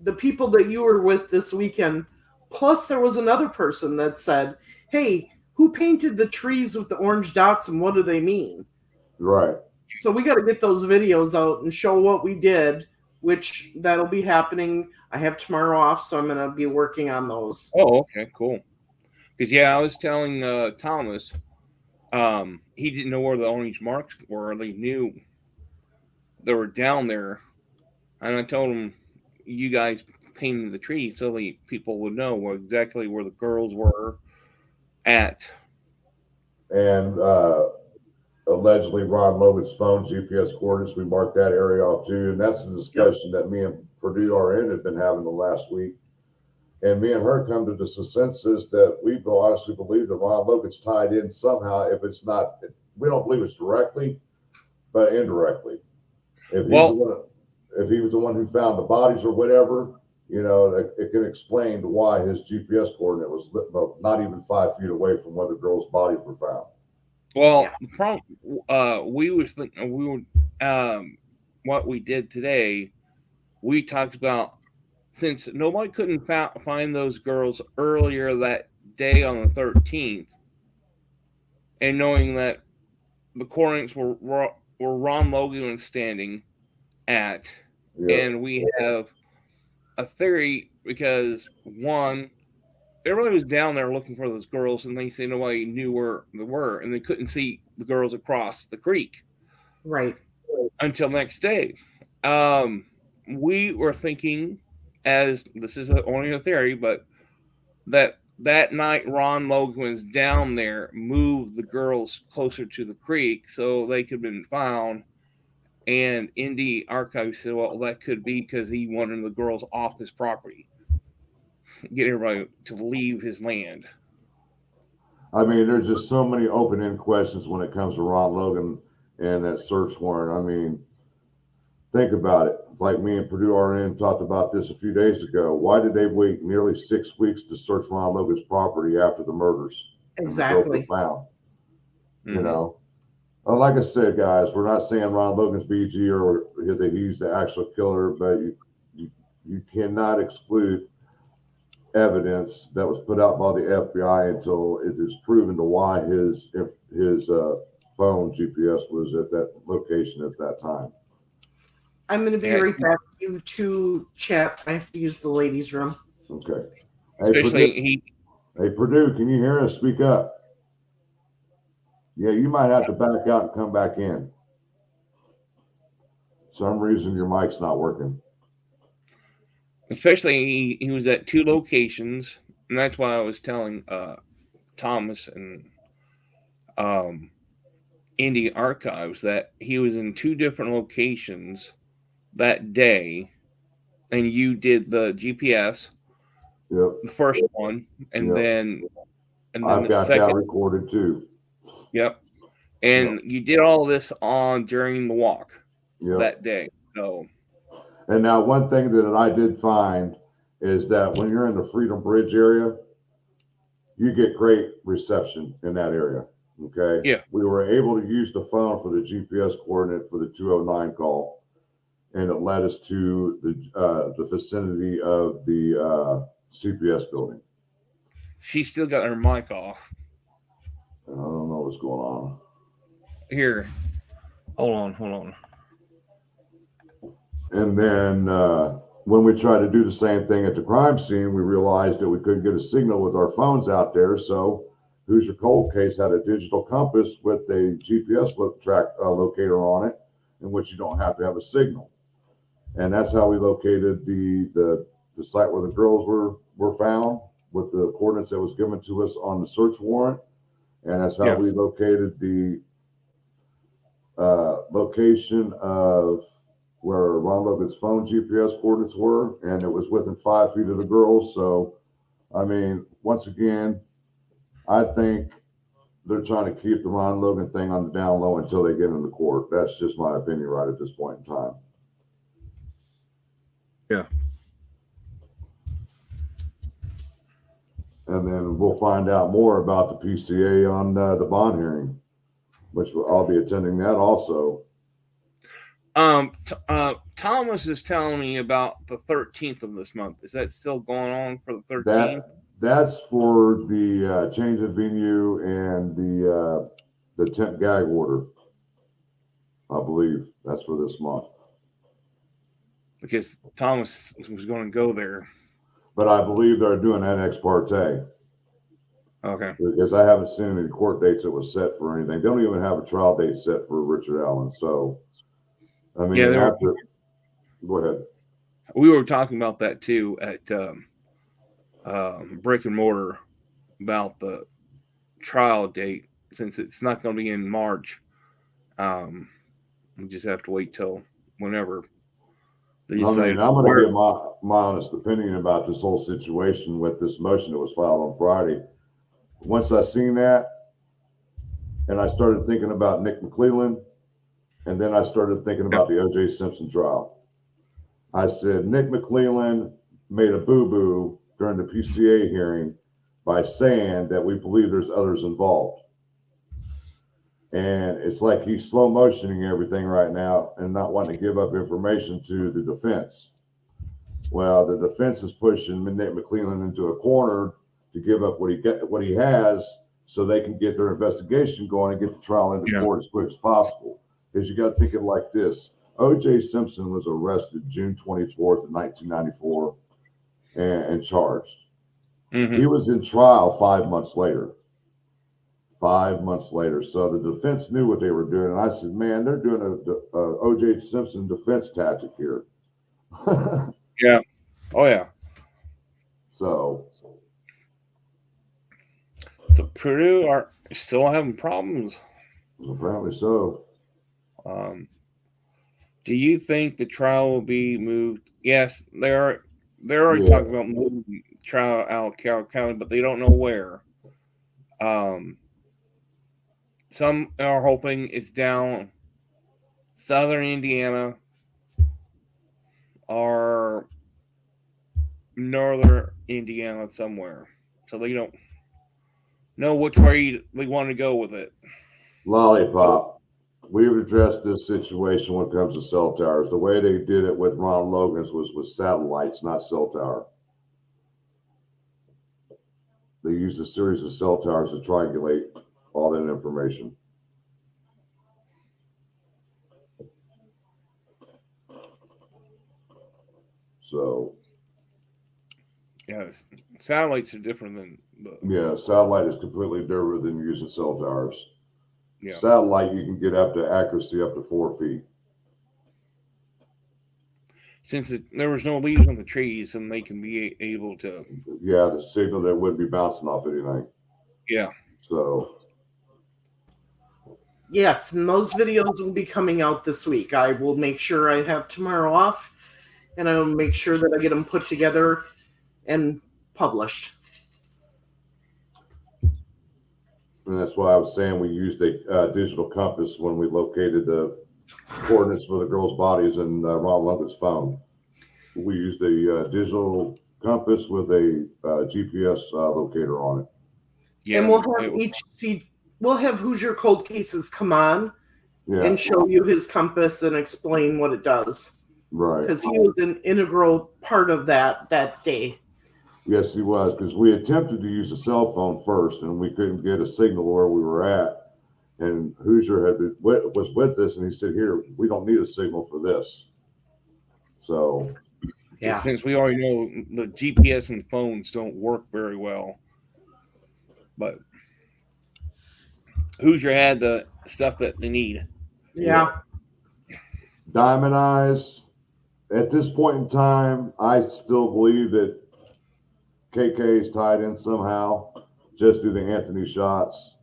the people that you were with this weekend, plus there was another person that said, hey, who painted the trees with the orange dots and what do they mean? Right. So we got to get those videos out and show what we did, which that'll be happening. I have tomorrow off, so I'm going to be working on those. Oh, okay, cool. Because, I was telling Thomas, he didn't know where the orange marks were. They knew they were down there. And I told him, you guys painted the trees so the people would know exactly where the girls were at. And allegedly Ron Logan's phone GPS coordinates, we marked that area off too. And that's the discussion that me and Purdue RN had been having the last week. And me and her come to the consensus that we honestly believe that Ron Logan's tied in somehow, if it's not we don't believe it's directly, but indirectly. If he was the one who found the bodies or whatever, it can explain why his GPS coordinate was not even 5 feet away from where the girls' bodies were found. Well, the problem we were thinking, what we did today, we talked about, since nobody couldn't find those girls earlier that day on the 13th, and knowing that the coordinates were Ron Logan standing at, and we have a theory because one, everybody was down there looking for those girls, and they say nobody knew where they were, and they couldn't see the girls across the creek, right, until next day. We were thinking, as this is only a theory, but that night Ron Logan was down there, moved the girls closer to the creek so they could have been found. And Indy Archive said, well, that could be because he wanted the girls off his property, get everybody to leave his land. I mean, there's just so many open-end questions when it comes to Ron Logan and that search warrant. I mean, think about it. Like me and Purdue RN talked about this a few days ago. Why did they wait nearly 6 weeks to search Ron Logan's property after the murders? Exactly. And the girls were found. Mm-hmm. Like I said, guys, we're not saying Ron Logan's BG or that he's the actual killer, but you cannot exclude evidence that was put out by the FBI until it is proven to why his phone GPS was at that location at that time. I'm going to be right back. You two chat. I have to use the ladies' room. Okay. Especially Hey, Purdue, can you hear us? Speak up. Yeah, you might have to back out and come back in. Some reason your mic's not working. Especially he was at 2 locations, and that's why I was telling Thomas and Indy Archives that he was in 2 different locations that day, and you did the GPS, the first one, and then I've got second, that recorded too. Yep, and you did all this during the walk that day. So, and now one thing that I did find is that when you're in the Freedom Bridge area, you get great reception in that area. Okay. Yeah. We were able to use the phone for the GPS coordinate for the 209 call, and it led us to the vicinity of the CPS building. She still got her mic off. I don't know what's going on. Here. Hold on. And then when we tried to do the same thing at the crime scene, we realized that we couldn't get a signal with our phones out there. So Hoosier Cold Case had a digital compass with a GPS locator on it, in which you don't have to have a signal. And that's how we located the site where the girls were found, with the coordinates that was given to us on the search warrant. And that's how we located the location of where Ron Logan's phone GPS coordinates were, and it was within 5 feet of the girls. So, I mean, once again, I think they're trying to keep the Ron Logan thing on the down low until they get into court. That's just my opinion right at this point in time. Yeah. And then we'll find out more about the PCA on the bond hearing, which I'll be attending that also. Thomas is telling me about the 13th of this month. Is that still going on for the 13th? That's for the change of venue and the temp gag order. I believe that's for this month. Because Thomas was going to go there. But I believe they're doing that ex parte. Okay. Because I haven't seen any court dates that was set for anything. They don't even have a trial date set for Richard Allen. So, I mean, go ahead. We were talking about that too at Brick and Mortar about the trial date, since it's not going to be in March. We just have to wait till whenever. I'm going to give my honest opinion about this whole situation with this motion that was filed on Friday. Once I seen that, and I started thinking about Nick McClelland, and then I started thinking about the O.J. Simpson trial. I said, Nick McClelland made a boo-boo during the PCA hearing by saying that we believe there's others involved. And it's like he's slow motioning everything right now and not wanting to give up information to the defense. Well, the defense is pushing Nick McClelland into a corner to give up what he has so they can get their investigation going and get the trial into court as quick as possible. Because you got to think it like this. O.J. Simpson was arrested June 24th of 1994 and charged. Mm-hmm. He was in trial 5 months later. 5 months later. So the defense knew what they were doing. And I said, man, they're doing a O.J. Simpson defense tactic here. Yeah. Oh, yeah. So Purdue are still having problems. Apparently so. Do you think the trial will be moved? Yes, they're already talking about moving the trial out of Carroll County, but they don't know where. Some are hoping it's down southern Indiana or northern Indiana somewhere. So they don't know which way they want to go with it. Lollipop. We've addressed this situation when it comes to cell towers. The way they did it with Ron Logan's was with satellites, not cell tower. They used a series of cell towers to triangulate all that information. So, yeah, satellites are different than satellite is completely different than using cell towers. Yeah. Satellite, you can get up to accuracy up to 4 feet. Since there was no leaves on the trees, and they can be able to. Yeah, the signal that wouldn't be bouncing off anything. Yeah. So. Yes, and those videos will be coming out this week. I will make sure I have tomorrow off, and I will make sure that I get them put together and published. And that's why I was saying we used a digital compass when we located the coordinates for the girls' bodies in Ron Logan's phone. We used a digital compass with a GPS locator on it. Yeah, and we'll have Hoosier Cold Cases come on and show you his compass and explain what it does. Right. Because he was an integral part of that day. Yes, he was, because we attempted to use a cell phone first, and we couldn't get a signal where we were at. And Hoosier was with us, and he said, "Here, we don't need a signal for this." So, since we already know the GPS and phones don't work very well, but Hoosier had the stuff that they need. Yeah. Diamond Eyes. At this point in time, I still believe that KK is tied in somehow, just through the Anthony shots,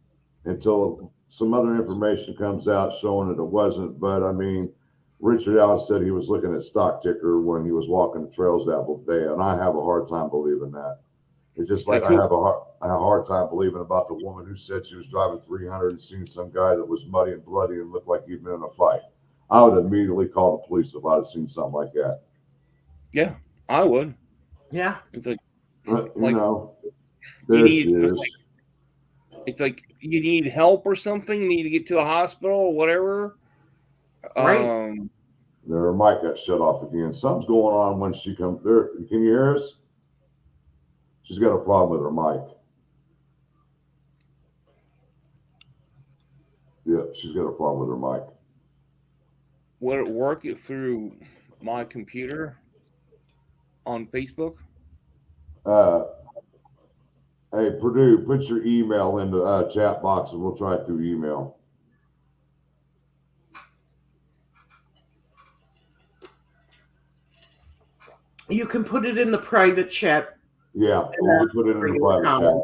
until some other information comes out showing that it wasn't. But I mean, Richard Allen said he was looking at stock ticker when he was walking the trails that day, and I have a hard time believing that. It's just like I have a hard time believing about the woman who said she was driving 300 and seen some guy that was muddy and bloody and looked like he'd been in a fight. I would immediately call the police if I'd have seen something like that. Yeah, I would. Yeah. It's like, there she is. It's like you need help or something. You need to get to the hospital or whatever. Right. Her mic got shut off again. Something's going on when she comes there. Can you hear us? She's got a problem with her mic. Yeah, she's got a problem with her mic. Would it work through my computer on Facebook? Hey, Purdue, put your email in the chat box and we'll try it through email. You can put it in the private chat. Yeah, we'll put it in the private chat.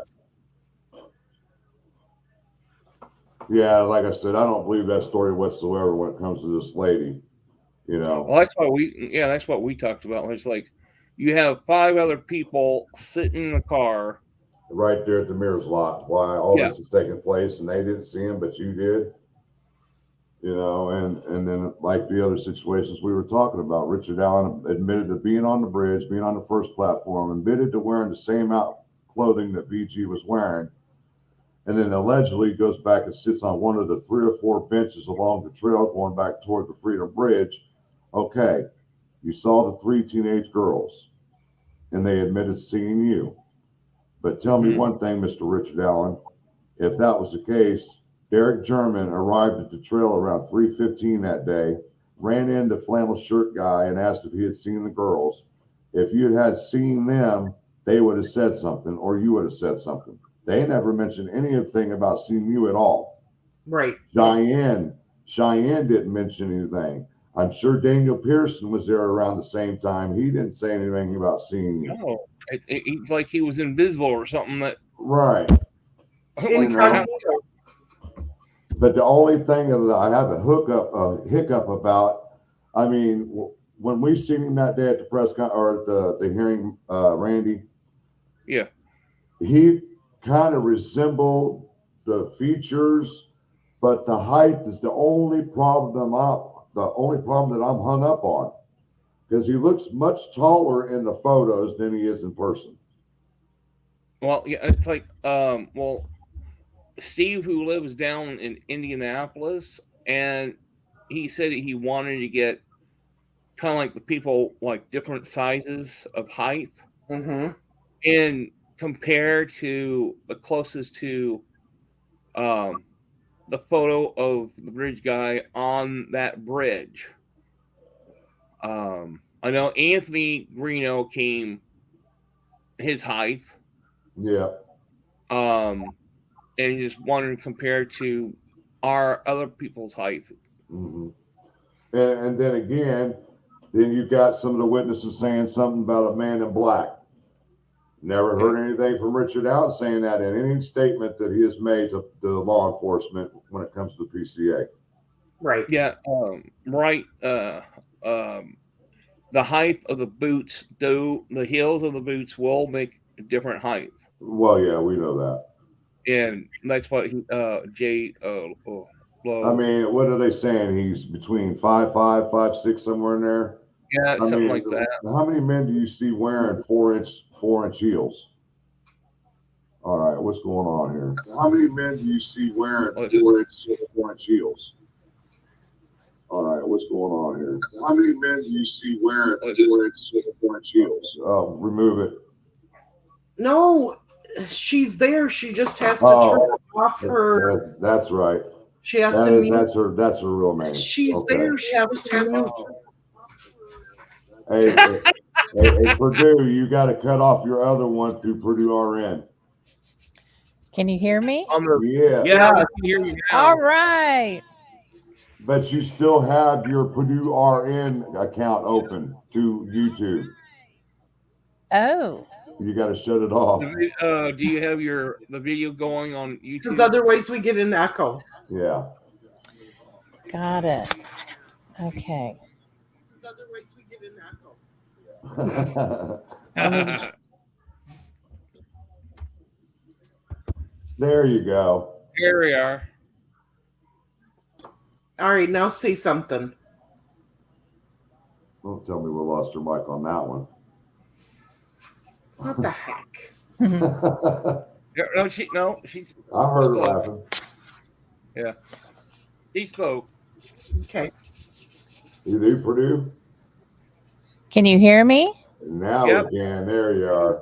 Yeah, like I said, I don't believe that story whatsoever when it comes to this lady. Well, that's what we talked about. It's like you have 5 other people sitting in the car right there at the mirror's locked. Why all this is taking place, and they didn't see him, but you did. You know, and then like the other situations we were talking about, Richard Allen admitted to being on the bridge, being on the first platform, admitted to wearing the same clothing that BG was wearing, and then allegedly goes back and sits on one of the 3 or 4 benches along the trail going back toward the Freedom Bridge. Okay, you saw the 3 teenage girls, and they admitted seeing you. But tell me one thing, Mr. Richard Allen, if that was the case, Derek German arrived at the trail around 3:15 that day, ran into flannel shirt guy and asked if he had seen the girls. If you had seen them, they would have said something, or you would have said something. They never mentioned anything about seeing you at all. Right. Cheyenne didn't mention anything. I'm sure Daniel Pearson was there around the same time. He didn't say anything about seeing you. No, it's like he was invisible or something. That right. Incognito. But the only thing that I have a hiccup about, I mean, when we seen him that day at the press or the hearing, Randy, yeah, he kind of resembled the features, but the height is the only problem that I'm hung up on, because he looks much taller in the photos than he is in person. Well, yeah, it's like, well, Steve, who lives down in Indianapolis, and he said he wanted to get kind of like the people like different sizes of height, and compare to the closest to the photo of the bridge guy on that bridge. I know Anthony Greeno came his height. Yeah. And just wanted to compare to our other people's height. Mm-hmm. And then again, then you've got some of the witnesses saying something about a man in black. Never heard anything from Richard Allen saying that in any statement that he has made to the law enforcement when it comes to the PCA. Right. Yeah. Right. The height of the boots, though, the heels of the boots will make a different height. Well, yeah, we know that. And that's what Jay Lowe. I mean, what are they saying? He's between 5'5", 5'6", somewhere in there. Yeah, something like that. How many men do you see wearing 4-inch heels? All right, what's going on here? How many men do you see wearing 4-inch heels? All right, what's going on here? How many men do you see wearing 4-inch heels? Remove it. No, she's there. She just has to turn off her. That's right. She has to mute. That's her real name. She's there. She has to mute. Hey, Purdue, you got to cut off your other one through Purdue RN. Can you hear me? Yeah, I can hear you now. All right. But you still have your Purdue RN account open to YouTube. Oh. You got to shut it off. Do you have the video going on YouTube? Because otherwise we get an echo. Yeah. Got it. Okay. Because otherwise we get an echo. There you go. Here we are. All right, now say something. Don't tell me we lost your mic on that one. What the heck? She's. I heard her laughing. Yeah, he spoke. Okay. You do, Purdue? Can you hear me? Now we can. There you are.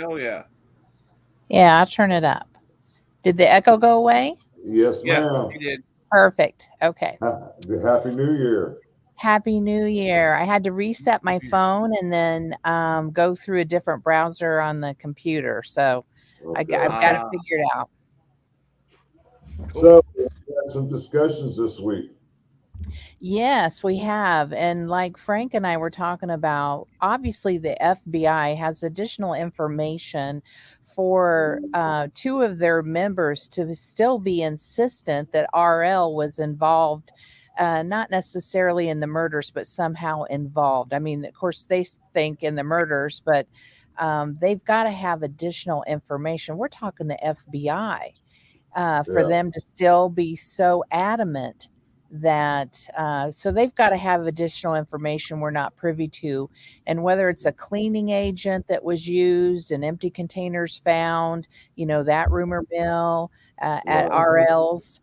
Oh yeah. Yeah, I'll turn it up. Did the echo go away? Yes, ma'am. You did. Perfect. Okay. Happy New Year. Happy New Year. I had to reset my phone and then go through a different browser on the computer. So Okay. I've got it figured out. So we had some discussions this week. Yes, we have. And like Frank and I were talking about, obviously the FBI has additional information for 2 of their members to still be insistent that RL was involved, not necessarily in the murders, but somehow involved. I mean, of course, they think in the murders, but they've got to have additional information. We're talking the FBI, for Yeah. them to still be so adamant that so they've got to have additional information we're not privy to, and whether it's a cleaning agent that was used and empty containers found, that rumor mill at Right. RL's.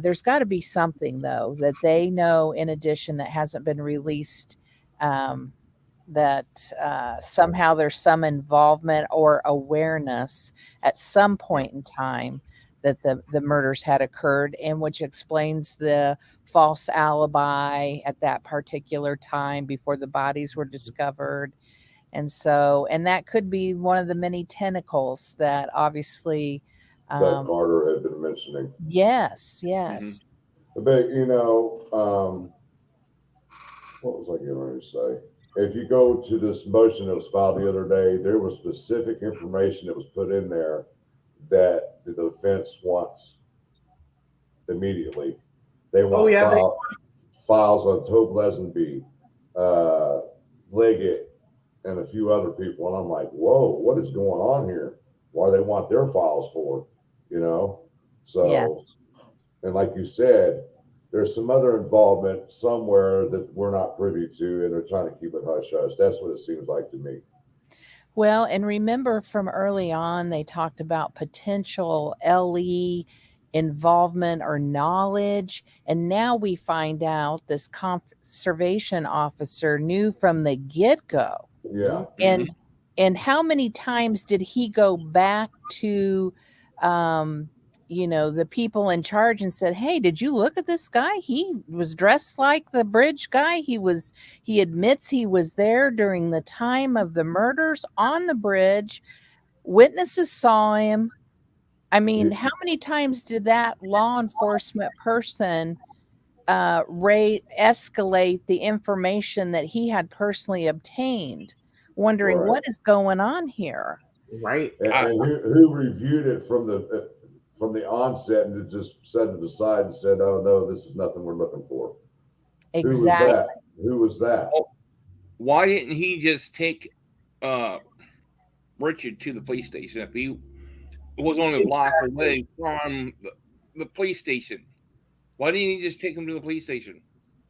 There's got to be something though that they know in addition that hasn't been released, that somehow there's some involvement or awareness at some point in time that the murders had occurred, and which explains the false alibi at that particular time before the bodies were discovered. And that could be one of the many tentacles that obviously, That Carter had been mentioning. yes. But what was I getting ready to say? If you go to this motion that was filed the other day, there was specific information that was put in there that the defense wants immediately. They want files on Tobe Lesenby, Liggett, and a few other people. And I'm like, whoa, what is going on here? Why they want their files for? So, Yes. And like you said, there's some other involvement somewhere that we're not privy to, and they're trying to keep it hush hush. That's what it seems like to me. Well, and remember from early on, they talked about potential LE involvement or knowledge. And now we find out this conservation officer knew from the get-go. Yeah. And how many times did he go back to the people in charge and said, hey, did you look at this guy? He was dressed like the bridge guy. He admits he was there during the time of the murders on the bridge. Witnesses saw him. I mean, how many times did that law enforcement person escalate the information that he had personally obtained, wondering what is going on here? Right. And who reviewed it from the onset and just set it aside and said, oh, no, this is nothing we're looking for? Exactly. Who was that? Why didn't he just take Richard to the police station if he was only a block away from the police station? Why didn't he just take him to the police station?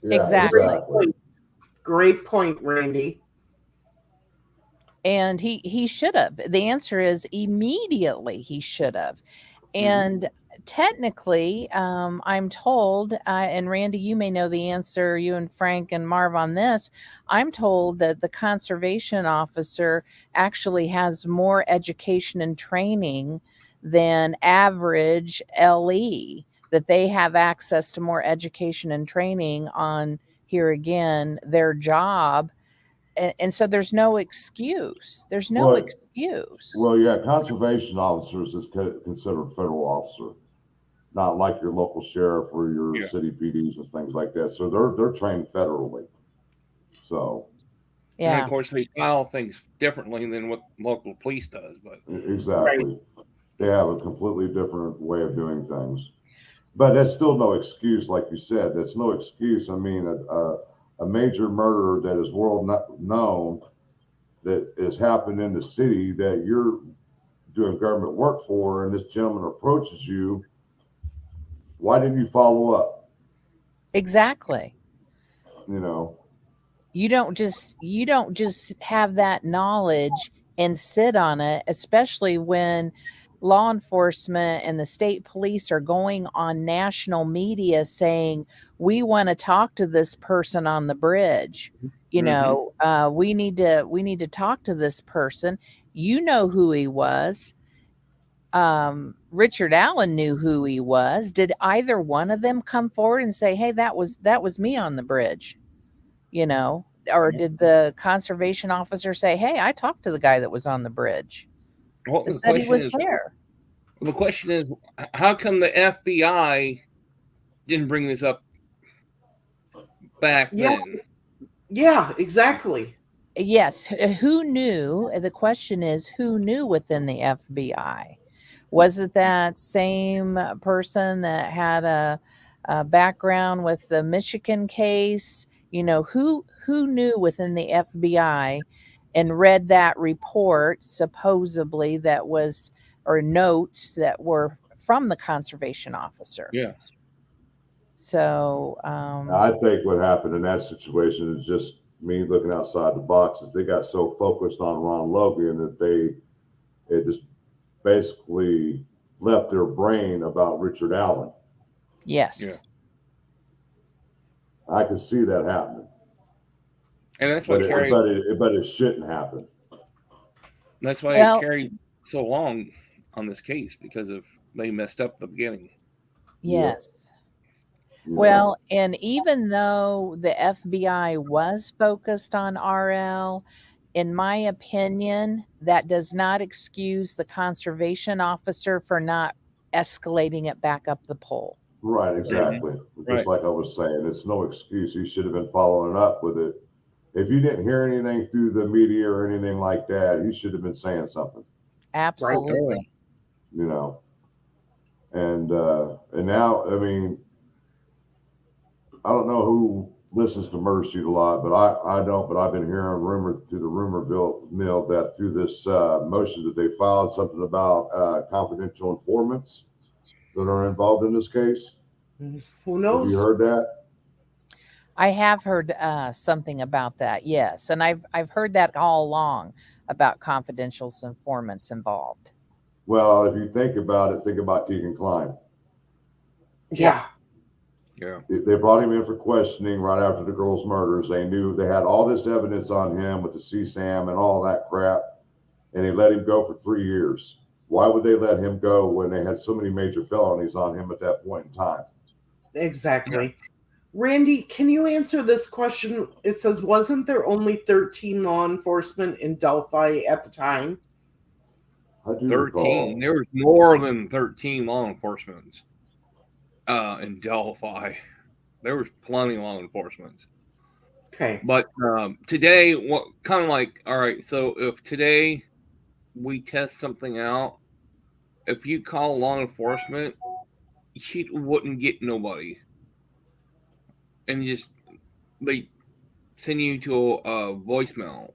Yeah, exactly. Great point, Randy. And he should have. The answer is immediately he should have. And technically, I'm told, and Randy, you may know the answer, you and Frank and Marv on this, I'm told that the conservation officer actually has more education and training than average LE, that they have access to more education and training on, here again, their job. And so there's no excuse. There's no excuse. Well, yeah, conservation officers is considered a federal officer, not like your local sheriff or your city PDs and things like that. So they're trained federally. So yeah, and of course they file things differently than what local police does. But exactly, they have a completely different way of doing things. But that's still no excuse, like you said. That's no excuse. I mean, a major murder that is world known, that has happened in the city that you're doing government work for, and this gentleman approaches you. Why didn't you follow up? Exactly. You don't just have that knowledge and sit on it, especially when law enforcement and the state police are going on national media saying, we want to talk to this person on the bridge. We need to talk to this person. You know who he was. Richard Allen knew who he was. Did either one of them come forward and say, hey, that was me on the bridge? Or did the conservation officer say, hey, I talked to the guy that was on the bridge? Well, It said he was there. The question is, how come the FBI didn't bring this up back then? Yeah, exactly. Yes. Who knew? The question is, who knew within the FBI? Was it that same person that had a background with the Michigan case? Who knew within the FBI and read that report, supposedly that was, or notes that were from the conservation officer. Yeah. So, I think what happened in that situation is just me looking outside the box. Is they got so focused on Ron Logan that it just basically left their brain about Richard Allen. yes. Yeah. I can see that happening, And that's why but it shouldn't happen. That's why Well- it carried so long on this case, because of they messed up the beginning. Yes. You Well, and even though the FBI was focused on RL, in my opinion, that does not excuse the conservation officer for not escalating it back up the pole. Right, exactly. Right. Just like I was saying, it's no excuse. You should have been following up with it. If you didn't hear anything through the media or anything like that, you should have been saying something. Absolutely. You know, and now, I mean, I don't know who listens to Murder Sheet a lot, but I don't. But I've been hearing rumor through the rumor mill that through this motion that they filed something about confidential informants that are involved in this case. Who Have knows? you heard that? I have heard something about that, yes, and I've heard that all along about confidential informants involved. Well, if you think about it, think about Keegan Klein. Yeah. Yeah. They brought him in for questioning right after the girl's murders. They knew they had all this evidence on him with the CSAM and all that crap, and they let him go for 3 years. Why would they let him go when they had so many major felonies on him at that point in time? Exactly. Randy, can you answer this question? It says, wasn't there only 13 law enforcement in Delphi at the time? I do 13. recall. There was more than 13 law enforcement in Delphi. There was plenty of law enforcement. Okay. But today, what kind of like, all right, so if today we test something out, if you call law enforcement, you wouldn't get nobody. And they send you to a voicemail,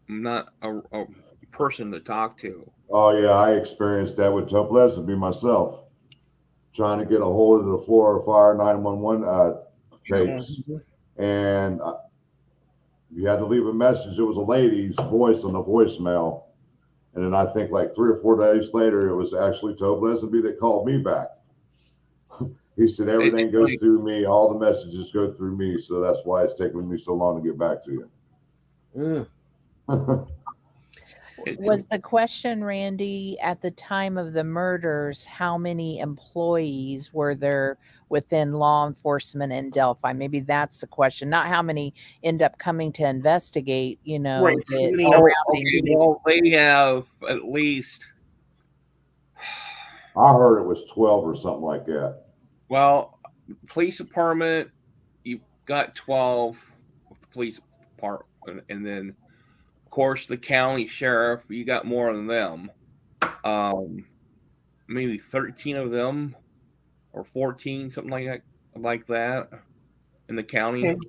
not a person to talk to. Oh yeah, I experienced that with Tough Pleasantby myself, trying to get a hold of the Florida Fire 911 tapes, and you had to leave a message. It was a lady's voice on the voicemail, and then I think like 3 or 4 days later, it was actually Tough Pleasantby that called me back. He said everything goes through me, all the messages go through me, so that's why it's taking me so long to get back to you. Was the question, Randy, at the time of the murders, how many employees were there within law enforcement in Delphi? Maybe that's the question, not how many end up coming to investigate, Right. the Oh, surrounding. Okay, well, they have at least, I heard it was 12 or something like that. well, police department, you've got 12 with the police department, and then of course the county sheriff, you got more than them. Maybe 13 of them or 14, something like that in the county. Okay.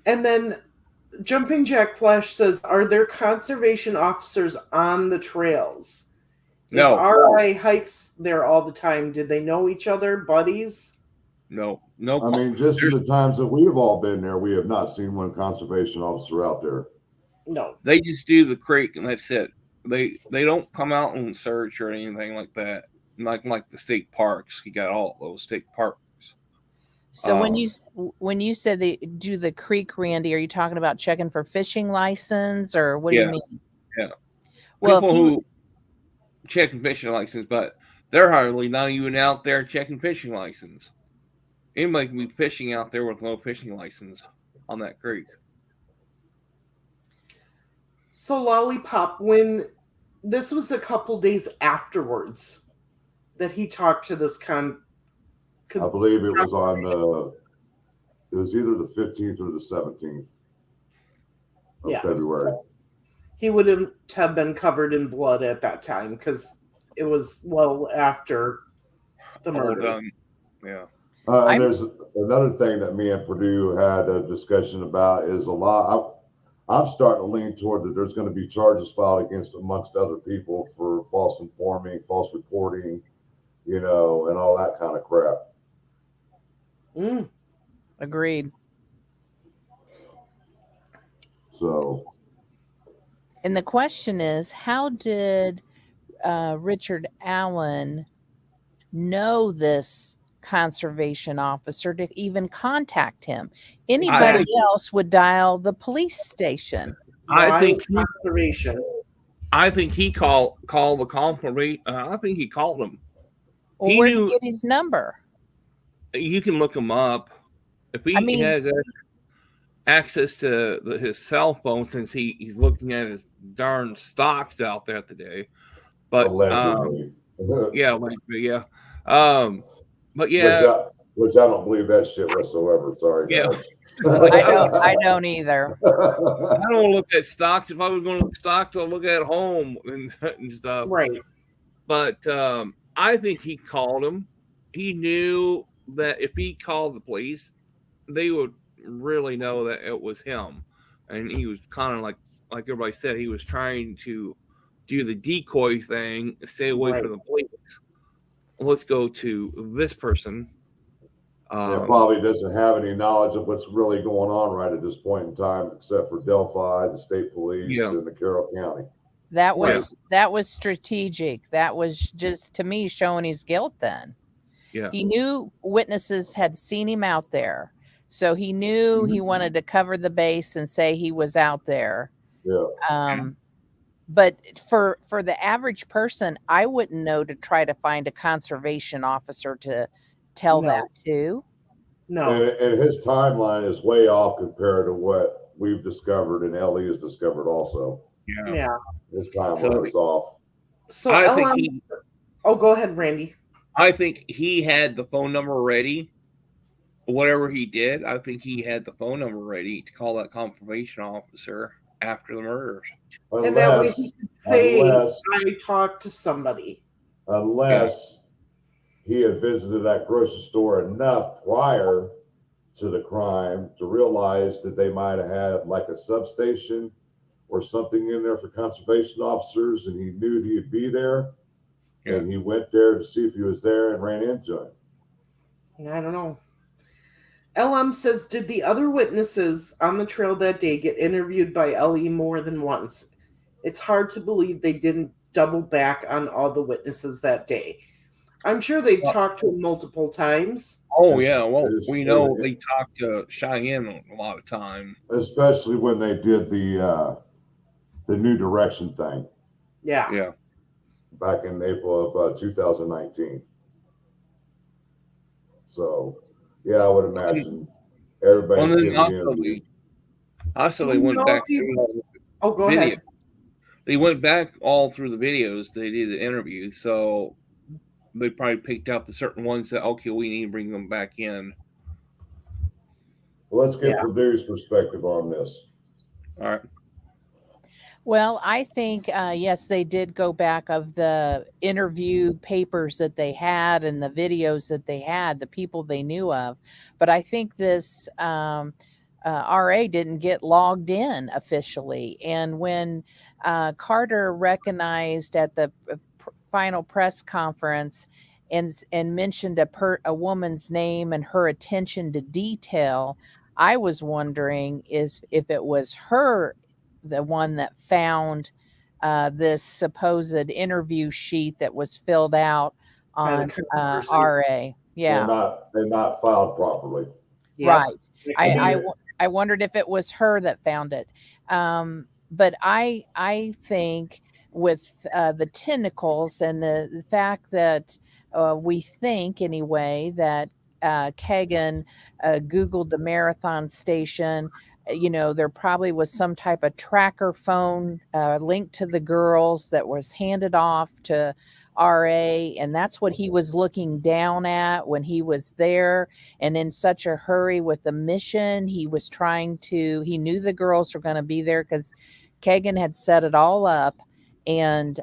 And then Jumping Jack Flash says, are there conservation officers on the trails? No. If RI hikes there all the time, did they know each other, buddies? No. I mean, just in the times that we've all been there, we have not seen one conservation officer out there. No. They just do the creek and that's it. They don't come out and search or anything like that. Like the state parks, you got all those state parks. So when you said they do the creek, Randy, are you talking about checking for fishing license, or what do you mean? Yeah. Well, People who checking fishing license, but they're hardly not even out there checking fishing license. Anybody can be fishing out there with no fishing license on that creek. So Lollipop, when this was a couple days afterwards that he talked to this I believe it was on it was either the 15th or the 17th of February. He wouldn't have been covered in blood at that time because it was well after the murder. Yeah. And there's another thing that me and Purdue had a discussion about is a lot. I'm starting to lean toward that there's going to be charges filed against amongst other people for false informing, false reporting, and all that kind of crap. Agreed. So, And the question is, how did Richard Allen know this conservation officer to even contact him? Anybody else would dial the police station. I think conservation. I think he called the confirmation. I think he called him. Well, where did he get his number? You can look him up. If he has access to his cell phone, since he's looking at his darn stocks out there today. But which I don't believe that shit whatsoever. Sorry, guys. I don't either. I don't look at stocks. If I was going to look at stocks, I'll look at home and stuff. Right. But I think he called him. He knew that if he called the police, they would really know that it was him. And he was kind of like everybody said, he was trying to do the decoy thing, stay away from the police. Let's go to this person. Probably doesn't have any knowledge of what's really going on right at this point in time, except for Delphi, the state police, and the Carroll County. That was strategic. That was just, to me, showing his guilt then. Yeah. He knew witnesses had seen him out there. So he knew he wanted to cover the base and say he was out there. Yeah. But for the average person, I wouldn't know to try to find a conservation officer to tell that to. No. And his timeline is way off compared to what we've discovered and Ellie has discovered also. Yeah. His timeline is off. So go ahead, Randy. I think he had the phone number ready. Whatever he did, I think he had the phone number ready to call that confirmation officer after the murders. And that way he could say, I talked to somebody. Unless he had visited that grocery store enough prior to the crime to realize that they might have had like a substation or something in there for conservation officers, and he knew he'd be there. Yeah. And he went there to see if he was there and ran into him. I don't know. LM says, did the other witnesses on the trail that day get interviewed by LE more than once? It's hard to believe they didn't double back on all the witnesses that day. I'm sure they talked to him multiple times. Oh, yeah. Well, we know they talked to Cheyenne a lot of time. Especially when they did the new direction thing. Yeah. Yeah. Back in April of 2019. So, yeah, I would imagine everybody's also, they went back. Go ahead. They went back all through the videos. They did the interview, so they probably picked out the certain ones that we need to bring them back in. Well, let's get Purdue's perspective on this. All right. Well, I think, yes, they did go back of the interview papers that they had and the videos that they had, the people they knew of. But I think this RA didn't get logged in officially. And when Carter recognized at the final press conference and mentioned a woman's name and her attention to detail, I was wondering if it was her, the one that found this supposed interview sheet that was filled out on RA. Yeah. They're not filed properly. Yeah. Right. I wondered if it was her that found it. But I think with the tentacles and the fact that we think anyway that Kagan Googled the marathon station, there probably was some type of tracker phone linked to the girls that was handed off to RA. And that's what he was looking down at when he was there. And in such a hurry with the mission, he knew the girls were going to be there because Kagan had set it all up. And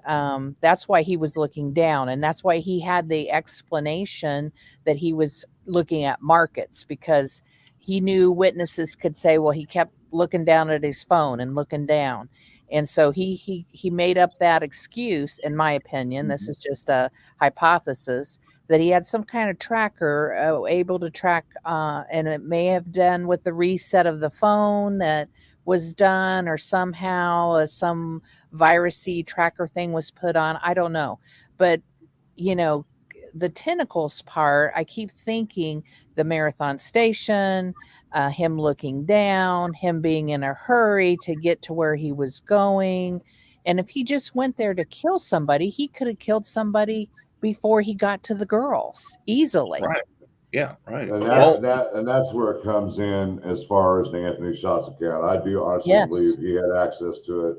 that's why he was looking down. And that's why he had the explanation that he was looking at markets, because he knew witnesses could say, well, he kept looking down at his phone and looking down. And so he made up that excuse, in my opinion. This is just a hypothesis, that he had some kind of tracker able to track, and it may have done with the reset of the phone that was done, or somehow some virusy tracker thing was put on. I don't know. But, the tentacles part, I keep thinking the marathon station, him looking down, him being in a hurry to get to where he was going. And if he just went there to kill somebody, he could have killed somebody before he got to the girls easily. Right. Yeah, right. And that's where it comes in as far as the Anthony Shots account. I do honestly believe he had access to it.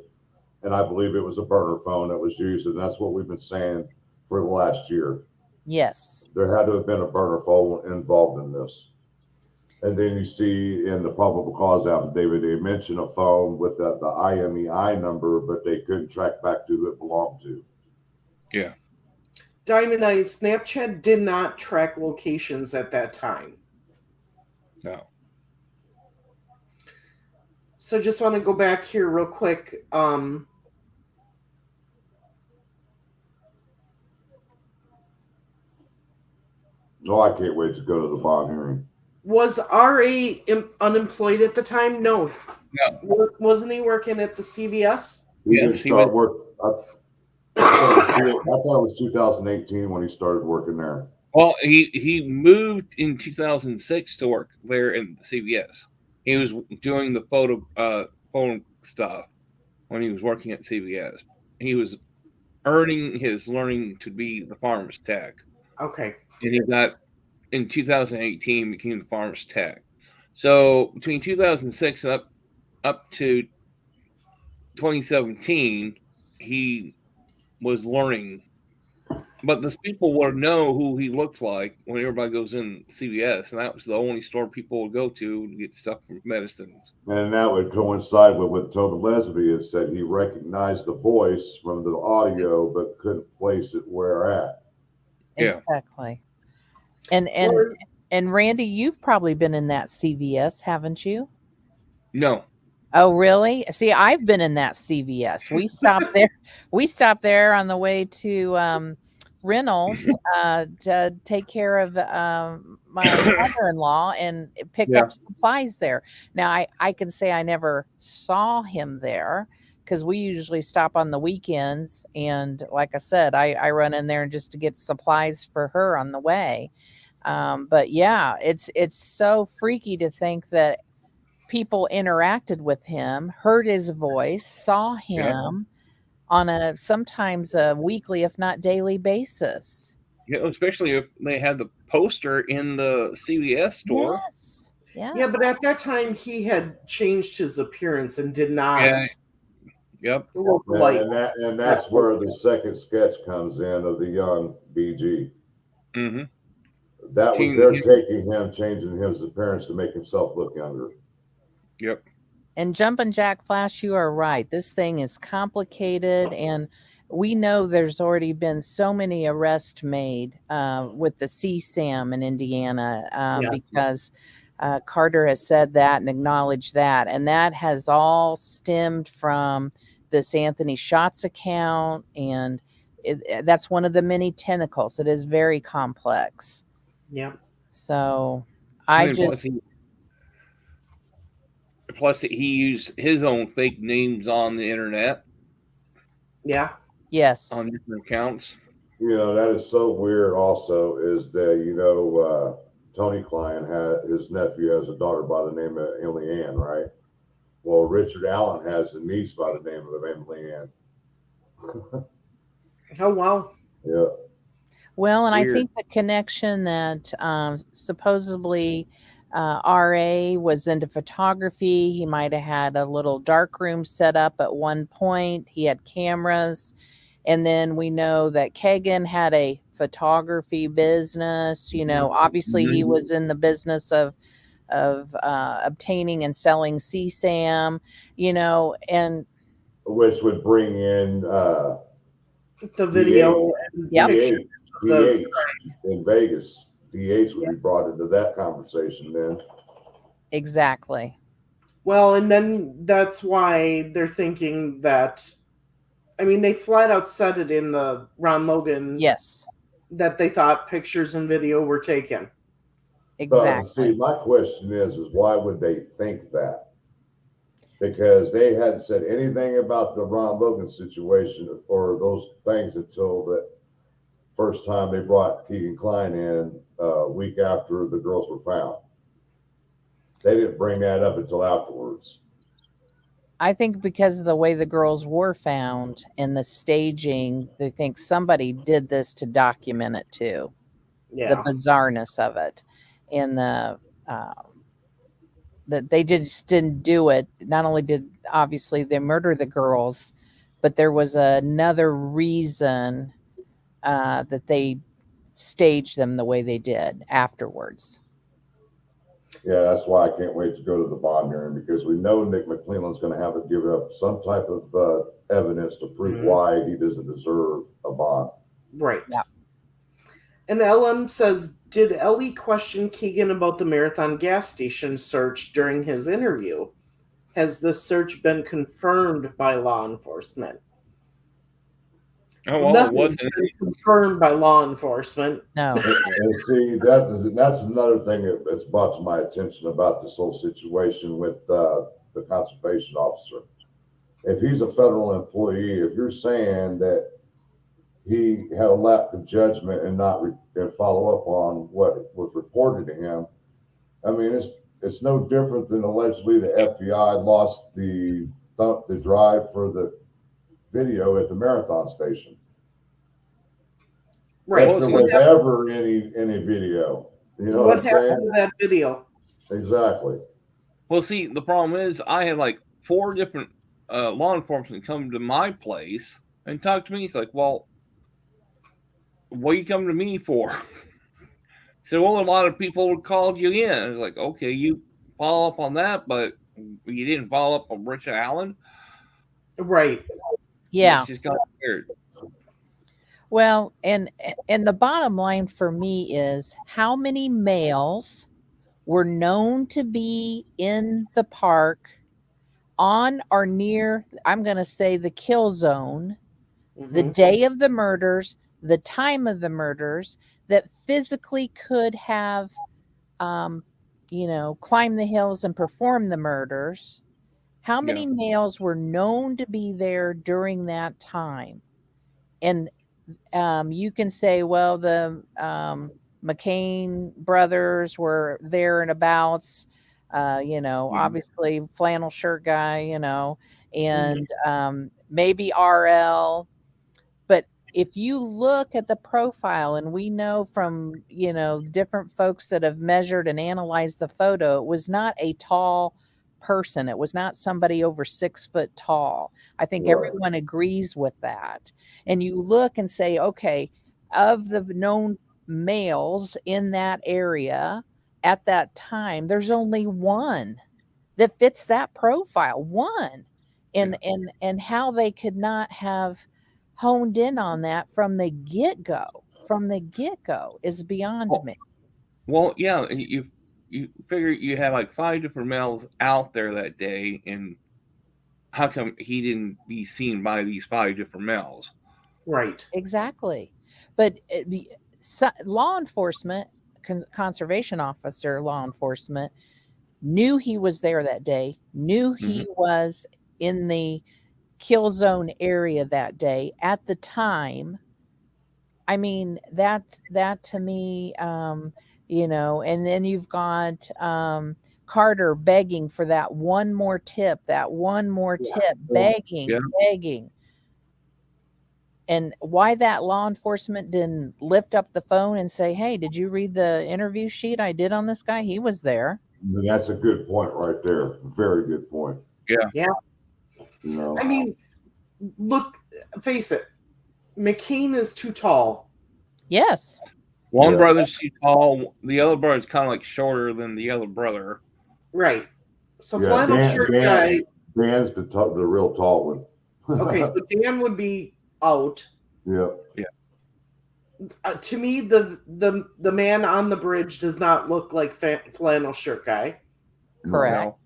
And I believe it was a burner phone that was used. And that's what we've been saying for the last year. Yes. There had to have been a burner phone involved in this. And then you see in the probable cause affidavit, they mention a phone with the IMEI number, but they couldn't track back to who it belonged to. Yeah. Diamond Eyes, Snapchat did not track locations at that time. No. So just want to go back here real quick. Oh, I can't wait to go to the bond hearing. Was R.A. unemployed at the time? No. Wasn't he working at the CVS? He didn't start work. I thought it was 2018 when he started working there. Well, he moved in 2006 to work there in the CVS. He was doing the phone stuff when he was working at CVS. He was earning his learning to be the farmer's tech. Okay. And he got, in 2018, became the farmer's tech. So between 2006 and up to 2017, he was learning. But the people would know who he looks like when everybody goes in CVS, and that was the only store people would go to get stuff from medicines. And that would coincide with what Tobin Lesby had said. He recognized the voice from the audio, but couldn't place it where at. Exactly. And Randy, you've probably been in that CVS, haven't you? No. Oh, really? See, I've been in that CVS. We stopped there. We stopped there on the way to Reynolds to take care of my mother-in-law and pick up supplies there. Now, I can say I never saw him there because we usually stop on the weekends. And like I said, I run in there just to get supplies for her on the way. But yeah, it's so freaky to think that people interacted with him, heard his voice, saw him on sometimes a weekly, if not daily basis. Yeah, especially if they had the poster in the CVS store. Yes. Yeah, but at that time he had changed his appearance and did not look like. And that's where the second sketch comes in of the young BG. Mm-hmm. That was their taking him, changing his appearance to make himself look younger. Yep. And Jumpin' Jack Flash, you are right. This thing is complicated, and we know there's already been so many arrests made with the CSAM in Indiana because Carter has said that and acknowledged that. And that has all stemmed from this Anthony Shots account, and that's one of the many tentacles. It is very complex. Yeah. So Plus, he used his own fake names on the internet. Yeah. Yes. On different accounts. That is so weird also is that, Tony Klein his nephew has a daughter by the name of Emily Ann, right? Well, Richard Allen has a niece by the name of Emily Ann. Oh, wow. Yeah. Well, and weird. I think the connection that supposedly RA was into photography. He might have had a little dark room set up at one point. He had cameras. And then we know that Kagan had a photography business. Obviously he was in the business of obtaining and selling CSAM, and which would bring in the video and DH in Vegas. DH would be brought into that conversation then. Exactly. Well, and then that's why they're thinking that. I mean, they flat out said it in the Ron Logan Yes, that they thought pictures and video were taken. But see, exactly. my question is why would they think that? Because they hadn't said anything about the Ron Logan situation or those things until the first time they brought Keegan Klein in a week after the girls were found. They didn't bring that up until afterwards. I think because of the way the girls were found and the staging, they think somebody did this to document it too. The Yeah. bizarreness of it, and that they just didn't do it. Not only did obviously they murder the girls, but there was another reason that they staged them the way they did afterwards. Yeah, that's why I can't wait to go to the bond hearing because we know Nick McClelland's going to have to give up some type of evidence to prove why he doesn't deserve a bond. Right. Yeah. And Ellen says, did Ellie question Keegan about the Marathon gas station search during his interview? Has this search been confirmed by law enforcement? Oh, well, it Nothing's wasn't. been confirmed by law enforcement. No. And see, that's another thing that's brought to my attention about this whole situation with the conservation officer. If he's a federal employee, if you're saying that he had a lack of judgment and not and follow up on what was reported to him, I mean, it's no different than allegedly the FBI lost the drive for the video at the Marathon station. Right. If there was ever any video, you know what I'm happened saying? to that video? Exactly. Well, see, the problem is I had like 4 different law enforcement come to my place and talk to me. It's like, well, what are you coming to me for? So, well, a lot of people called you in. I was like, okay, you follow up on that, but you didn't follow up on Rich Allen. Right. Yeah. It's just got weird. Well, and the bottom line for me is how many males were known to be in the park on or near, I'm going to say, the kill zone, the day of the murders, the time of the murders, that physically could have, climbed the hills and performed the murders. How many males were known to be there during that time? And you can say, well, the McCain brothers were there and abouts, obviously flannel shirt guy, and maybe RL. But if you look at the profile, and we know from, different folks that have measured and analyzed the photo, it was not a tall person. It was not somebody over 6 foot tall. I think everyone agrees with that. And you look and say, okay, of the known males in that area at that time, there's only one that fits that profile. One. And how they could not have honed in on that from the get-go is beyond me. Well, yeah, you figure you had like 5 different males out there that day, and how come he didn't be seen by these 5 different males? Right. Exactly. But law enforcement, conservation officer, law enforcement knew he was there that day, knew he was in the kill zone area that day at the time. I mean, that to me, and then you've got Carter begging for that one more tip, begging. And why that law enforcement didn't lift up the phone and say, hey, did you read the interview sheet I did on this guy? He was there. That's a good point right there. Very good point. Yeah. I mean, look, face it. McCain is too tall. Yes. One brother's too tall. The other brother's kind of like shorter than the other brother. Right. So flannel shirt guy. Dan's the real tall one. Okay, so Dan would be out. Yeah. To me, the man on the bridge does not look like flannel shirt guy. Correct. No.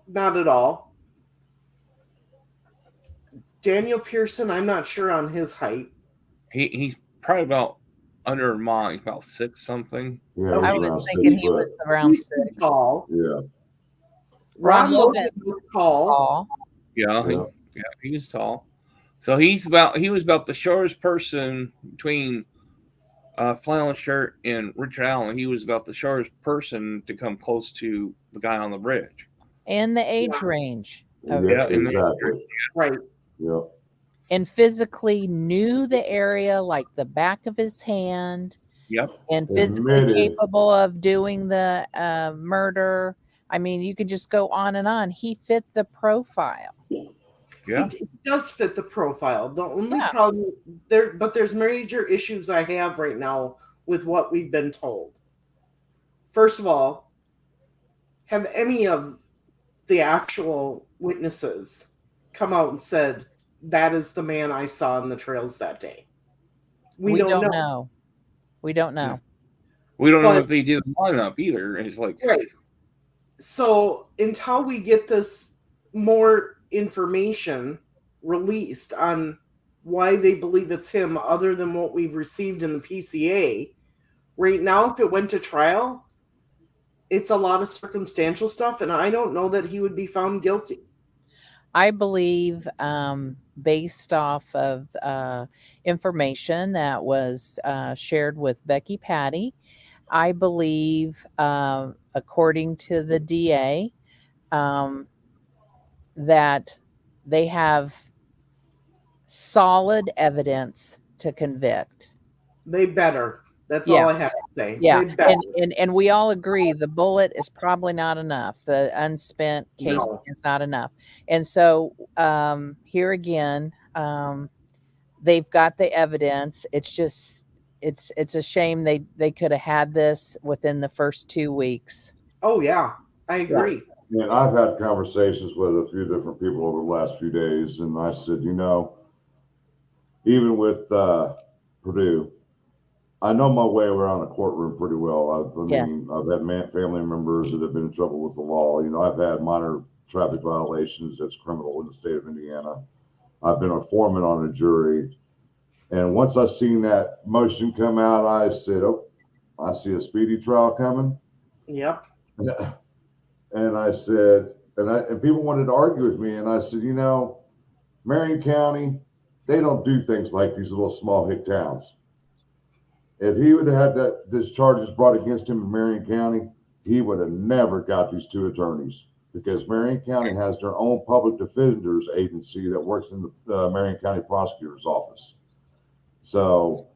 Not at all. Daniel Pearson, I'm not sure on his height. He's probably about under mine, about 6 something. Yeah, I I he's was around thinking 6 he was foot. around He's 6. tall. Yeah, Ron Ron Logan Logan, was tall. tall. Yeah, yeah. he was tall. So he was about the shortest person between Flannel Shirt and Richard Allen. He was about the shortest person to come close to the guy on the bridge. And the age range of Yeah, and the- exactly. Right. Yeah. and physically knew the area like the back of his hand Yep. and physically Admitted. capable of doing the murder. I mean, you could just go on and on. He fit the profile. Yeah. He does fit the profile. The only Yeah. problem there's major issues I have right now with what we've been told. First of all, have any of the actual witnesses come out and said that is the man I saw in the trails that day? We don't know. We don't know. We don't know But- if they did a lineup either. It's like, Right. So until we get this more information released on why they believe it's him, other than what we've received in the PCA, right now, if it went to trial, it's a lot of circumstantial stuff, and I don't know that he would be found guilty. I believe, based off of information that was shared with Becky Patty, I believe, according to the DA, that they have solid evidence to convict. They better. That's Yeah. all I have to say. Yeah, They better. and we all agree the bullet is probably not enough. The unspent casing No. is not enough. And so here again, they've got the evidence. It's just it's a shame they could have had this within the first 2 weeks. Oh yeah, I agree. And I've had conversations with a few different people over the last few days, and I said, even with Purdue, I know my way around a courtroom pretty well. Yes. I've had family members that have been in trouble with the law. I've had minor traffic violations that's criminal in the state of Indiana. I've been a foreman on a jury. And once I seen that motion come out, I said, oh, I see a speedy trial coming. Yep. And I said, and people wanted to argue with me. And I said, Marion County, they don't do things like these little small hick towns. If he would have had this charges brought against him in Marion County, he would have never got these 2 attorneys, because Marion County has their own public defenders agency that works in the Marion County prosecutor's office. So,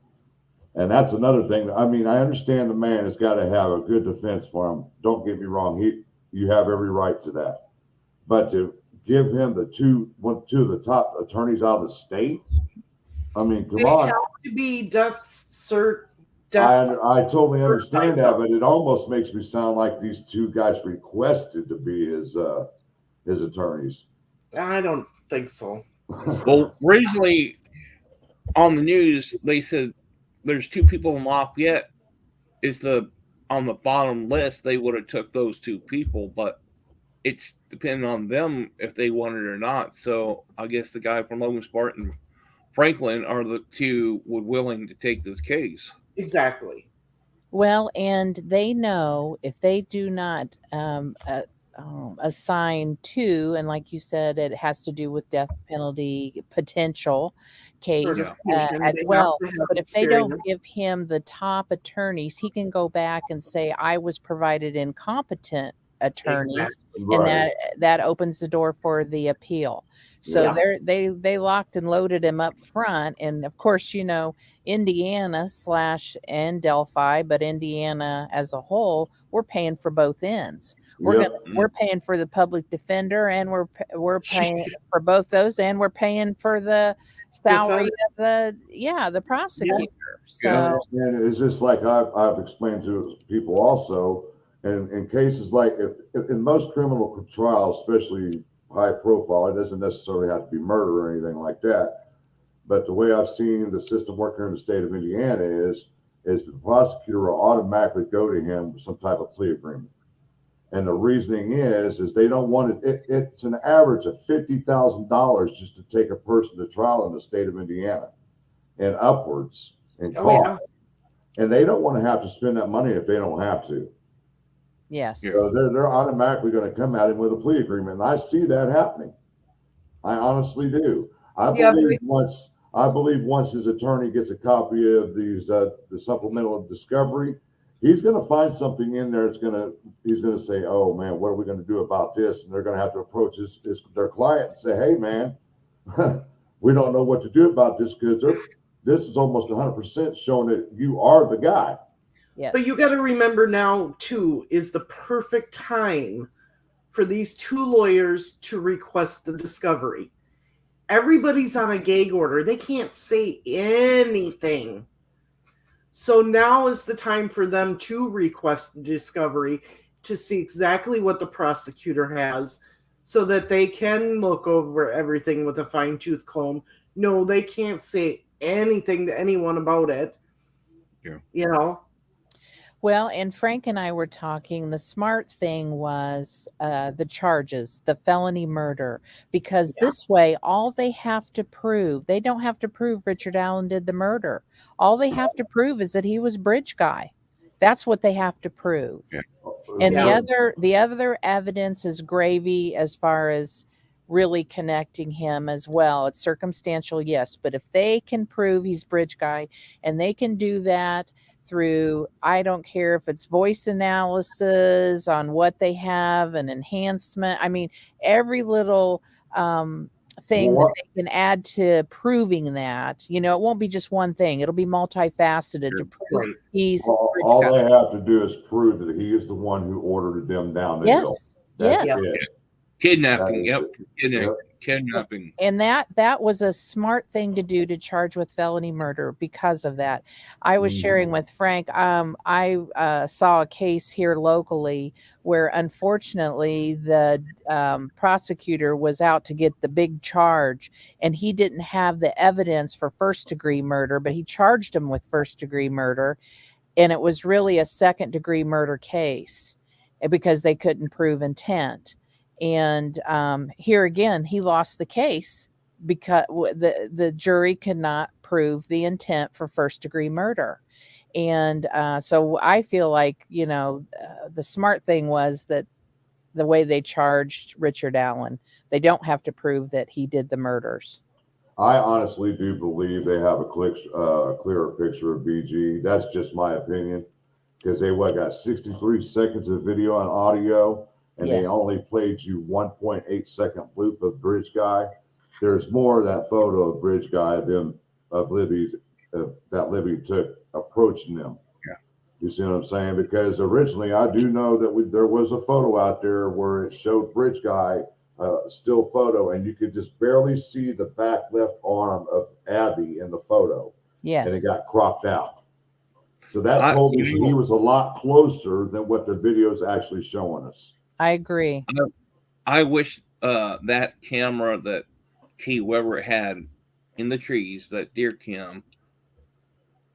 and that's another thing. I understand the man has got to have a good defense for him. Don't get me wrong. You have every right to that. But to give him two of the top attorneys out of the state, come They on. have to be I totally understand that, but it almost makes me sound like these 2 guys requested to be his attorneys. I don't think so. well, originally on the news, they said there's 2 people in Lafayette. On the bottom list, they would have took those 2 people, but it's depending on them if they want it or not. So I guess the guy from Logan Spartan and Franklin are the 2 willing to take this case. Exactly. Well, and they know if they do not assign 2, and like you said, it has to do with death penalty potential case Certification, as they well. have to have But if they don't experience. give him the top attorneys, he can go back and say, I was provided incompetent attorneys, Right. and that opens the door for the appeal. So they locked and loaded him up front. And of course, Indiana / and Delphi, but Indiana as a whole, we're paying for both ends. We're paying for the public defender, and we're paying for both those, and we're paying for the salary of the prosecutor. So and it's just like I've explained to people also, and in cases like if in most criminal trials, especially high profile, it doesn't necessarily have to be murder or anything like that. But the way I've seen the system work here in the state of Indiana is the prosecutor will automatically go to him with some type of plea agreement. And the reasoning is they don't want it. It's an average of $50,000 just to take a person to trial in the state of Indiana and upwards in Oh, cost. And they don't want to have to spend that money if they don't have to. Yes. So they're automatically going to come at him with a plea agreement. And I see that happening. I honestly do. I believe once his attorney gets a copy of these the supplemental discovery, he's going to find something in there. He's going to say, "Oh man, what are we going to do about this?" And they're going to have to approach their client and say, "Hey man, we don't know what to do about this because this is almost 100% showing that you are the guy." Yes. But you got to remember now, too, is the perfect time for these two lawyers to request the discovery. Everybody's on a gag order. They can't say anything. So now is the time for them to request the discovery to see exactly what the prosecutor has so that they can look over everything with a fine-tooth comb. No, they can't say anything to anyone about it. Yeah. You know? Well, and Frank and I were talking. The smart thing was the charges, the felony murder, because this way, all they have to prove, they don't have to prove Richard Allen did the murder. All they have to prove is that he was bridge guy. That's what they have to prove. Yeah. And Yeah. the other evidence is gravy as far as really connecting him as well. It's circumstantial, yes, but if they can prove he's bridge guy, and they can do that through, I don't care if it's voice analysis on what they have, an enhancement. I mean, every little thing that they can add to proving that, it won't be just one thing. It'll be multifaceted to prove Right. he's all they have to do is prove that he is the one who ordered them down the hill. Yes. That's it. Kidnapping. That is Yep. it. Kidnapping. And that was a smart thing to do, to charge with felony murder because of that. I was sharing with Frank. I saw a case here locally where, unfortunately, the prosecutor was out to get the big charge, and he didn't have the evidence for first-degree murder, but he charged him with first-degree murder, and it was really a second-degree murder case because they couldn't prove intent. And here again, he lost the case because the jury could not prove the intent for first-degree murder. And so I feel like, the smart thing was that the way they charged Richard Allen, they don't have to prove that he did the murders. I honestly do believe they have a clearer picture of BG. That's just my opinion, because they got 63 seconds of video and audio. And they only played you 1.8 second loop of Bridge Guy. There's more of that photo of Bridge Guy of Libby's that Libby took approaching them. Yeah. You see what I'm saying? Because originally, I do know that there was a photo out there where it showed Bridge Guy still photo, and you could just barely see the back left arm of Abby in the photo. Yes. And it got cropped out. So that told me he was a lot closer than what the video is actually showing us. I agree. I wish that camera that Kay Weber had in the trees, that deer cam,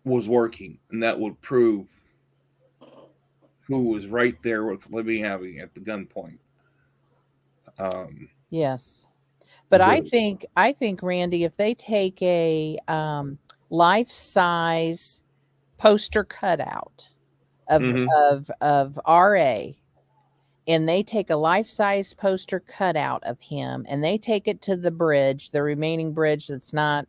was working, and that would prove who was right there with Libby Abby at the gunpoint. Yes, but I think Randy, if they take a life-size poster cutout of RA, and they take a life-size poster cutout of him, and they take it to the bridge, the remaining bridge that's not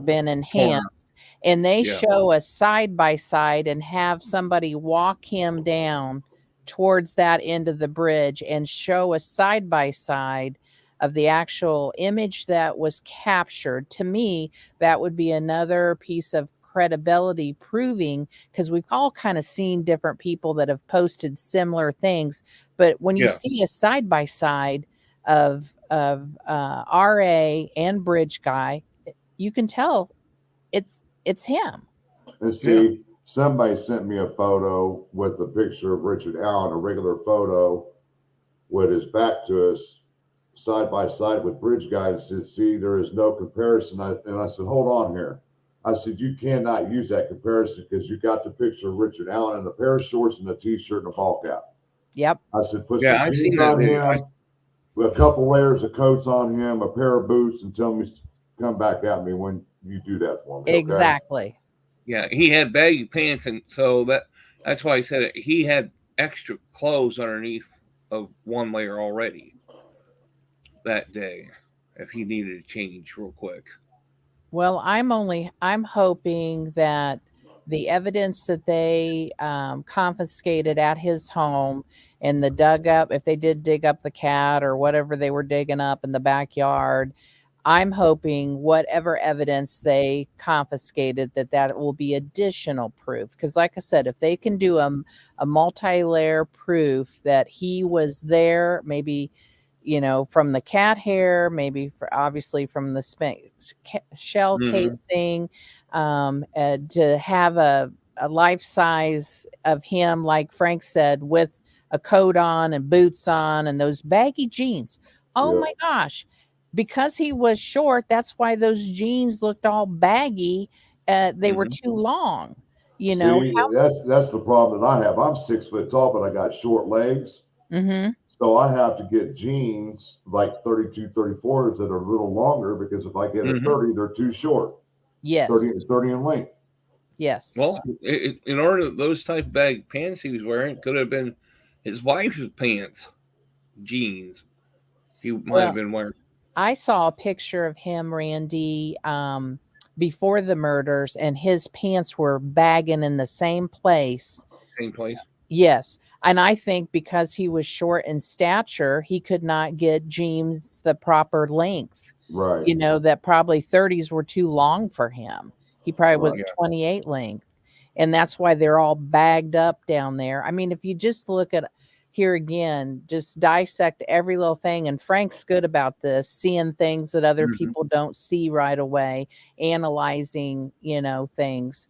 been enhanced, and they show a side-by-side and have somebody walk him down towards that end of the bridge and show a side-by-side of the actual image that was captured. To me, that would be another piece of credibility proving, because we've all kind of seen different people that have posted similar things, but when you see a side by side of RA and Bridge Guy, you can tell it's him. And see, somebody sent me a photo with a picture of Richard Allen, a regular photo with his back to us, side by side with Bridge Guy, and said, "See, there is no comparison." And I said, "Hold on here." I said, "You cannot use that comparison because you got the picture of Richard Allen in a pair of shorts and a t-shirt and a ball cap. Yep. I said, put Yeah, some I've jeans seen that on video. him, with a couple layers of coats on him, a pair of boots, and tell me to come back at me when you do that for me. Okay? Exactly. Yeah, he had baggy pants, and so that's why I said it. He had extra clothes underneath of one layer already that day if he needed to change real quick. Well, I'm hoping that the evidence that they confiscated at his home and the dug up, if they did dig up the cat or whatever they were digging up in the backyard, I'm hoping whatever evidence they confiscated that will be additional proof. Because, like I said, if they can do a multi-layer proof that he was there, maybe from the cat hair, maybe obviously from the shell casing, to have a life size of him, like Frank said, with a coat on and boots on and those baggy jeans. Oh my gosh. Because he was short, that's why those jeans looked all baggy. They were too long. See, that's the problem that I have. I'm 6 foot tall, but I got short legs. Mm-hmm. So I have to get jeans like 32, 34s that are a little longer, because if I get a 30, they're too short. Yes. 30 in length. Yes. Well, in order those type of bag pants he was wearing could have been his wife's pants, jeans. He might have been wearing. I saw a picture of him, Randy, before the murders, and his pants were bagging in the same place. Same place. Yes. And I think because he was short in stature, he could not get jeans the proper length. Right. That probably 30s were too long for him. He probably was 28 length. And that's why they're all bagged up down there. I mean, if you just look at here again, just dissect every little thing. And Frank's good about this, seeing things that other people don't see right away, analyzing, things.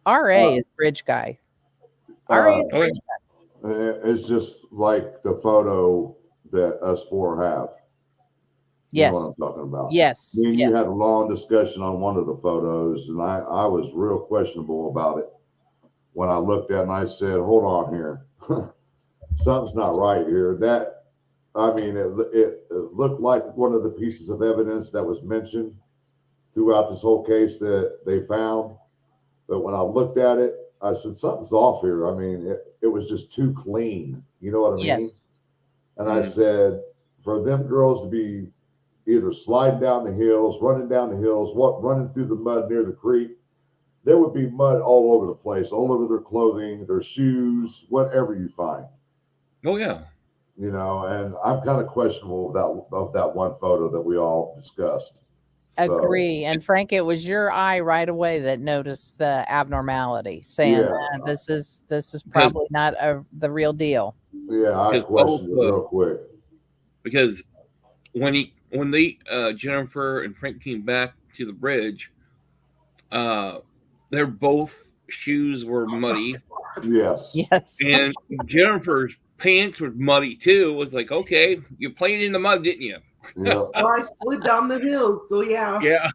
RA is bridge guy. RA is bridge guy. It's just like the photo that us four have. You know what I'm talking about? Yes. Me and you had a long discussion on one of the photos, and I was real questionable about it when I looked at it, and I said, hold on here. Something's not right here. It looked like one of the pieces of evidence that was mentioned throughout this whole case that they found. But when I looked at it, I said, something's off here. I mean, it was just too clean. You know what I mean? Yes. And I said, for them girls to be either sliding down the hills, running down the hills, running through the mud near the creek, there would be mud all over the place, all over their clothing, their shoes, whatever you find. Oh, yeah. And I'm kind of questionable of that one photo that we all discussed. Agree. And Frank, it was your eye right away that noticed the abnormality, saying this is probably not the real deal. Yeah, I questioned it real quick. Because when Jennifer and Frank came back to the bridge, their both shoes were muddy. Yes. And Jennifer's pants were muddy too. It was like, okay, you played in the mud, didn't you? Yeah. Well, I slid down the hill, so yeah. Yeah.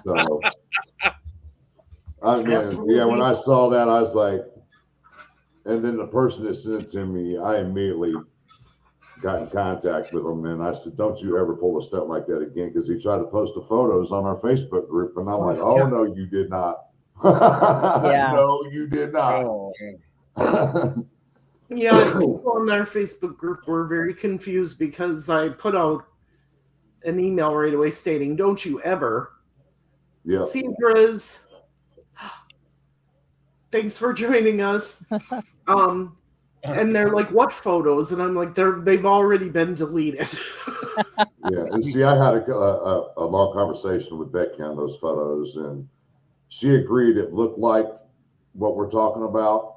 So, when I saw that, I was like, and then the person that sent it to me, I immediately got in contact with him, and I said, don't you ever pull a stunt like that again, because he tried to post the photos on our Facebook group, and I'm like, oh, no, you did not. No, you did not. Oh, yeah, people in our Facebook group were very confused because I put out an email right away stating, don't you ever. See, Grizz, thanks for joining us. And they're like, what photos? And I'm like, they've already been deleted. And see, I had a long conversation with Becky on those photos, and she agreed it looked like what we're talking about.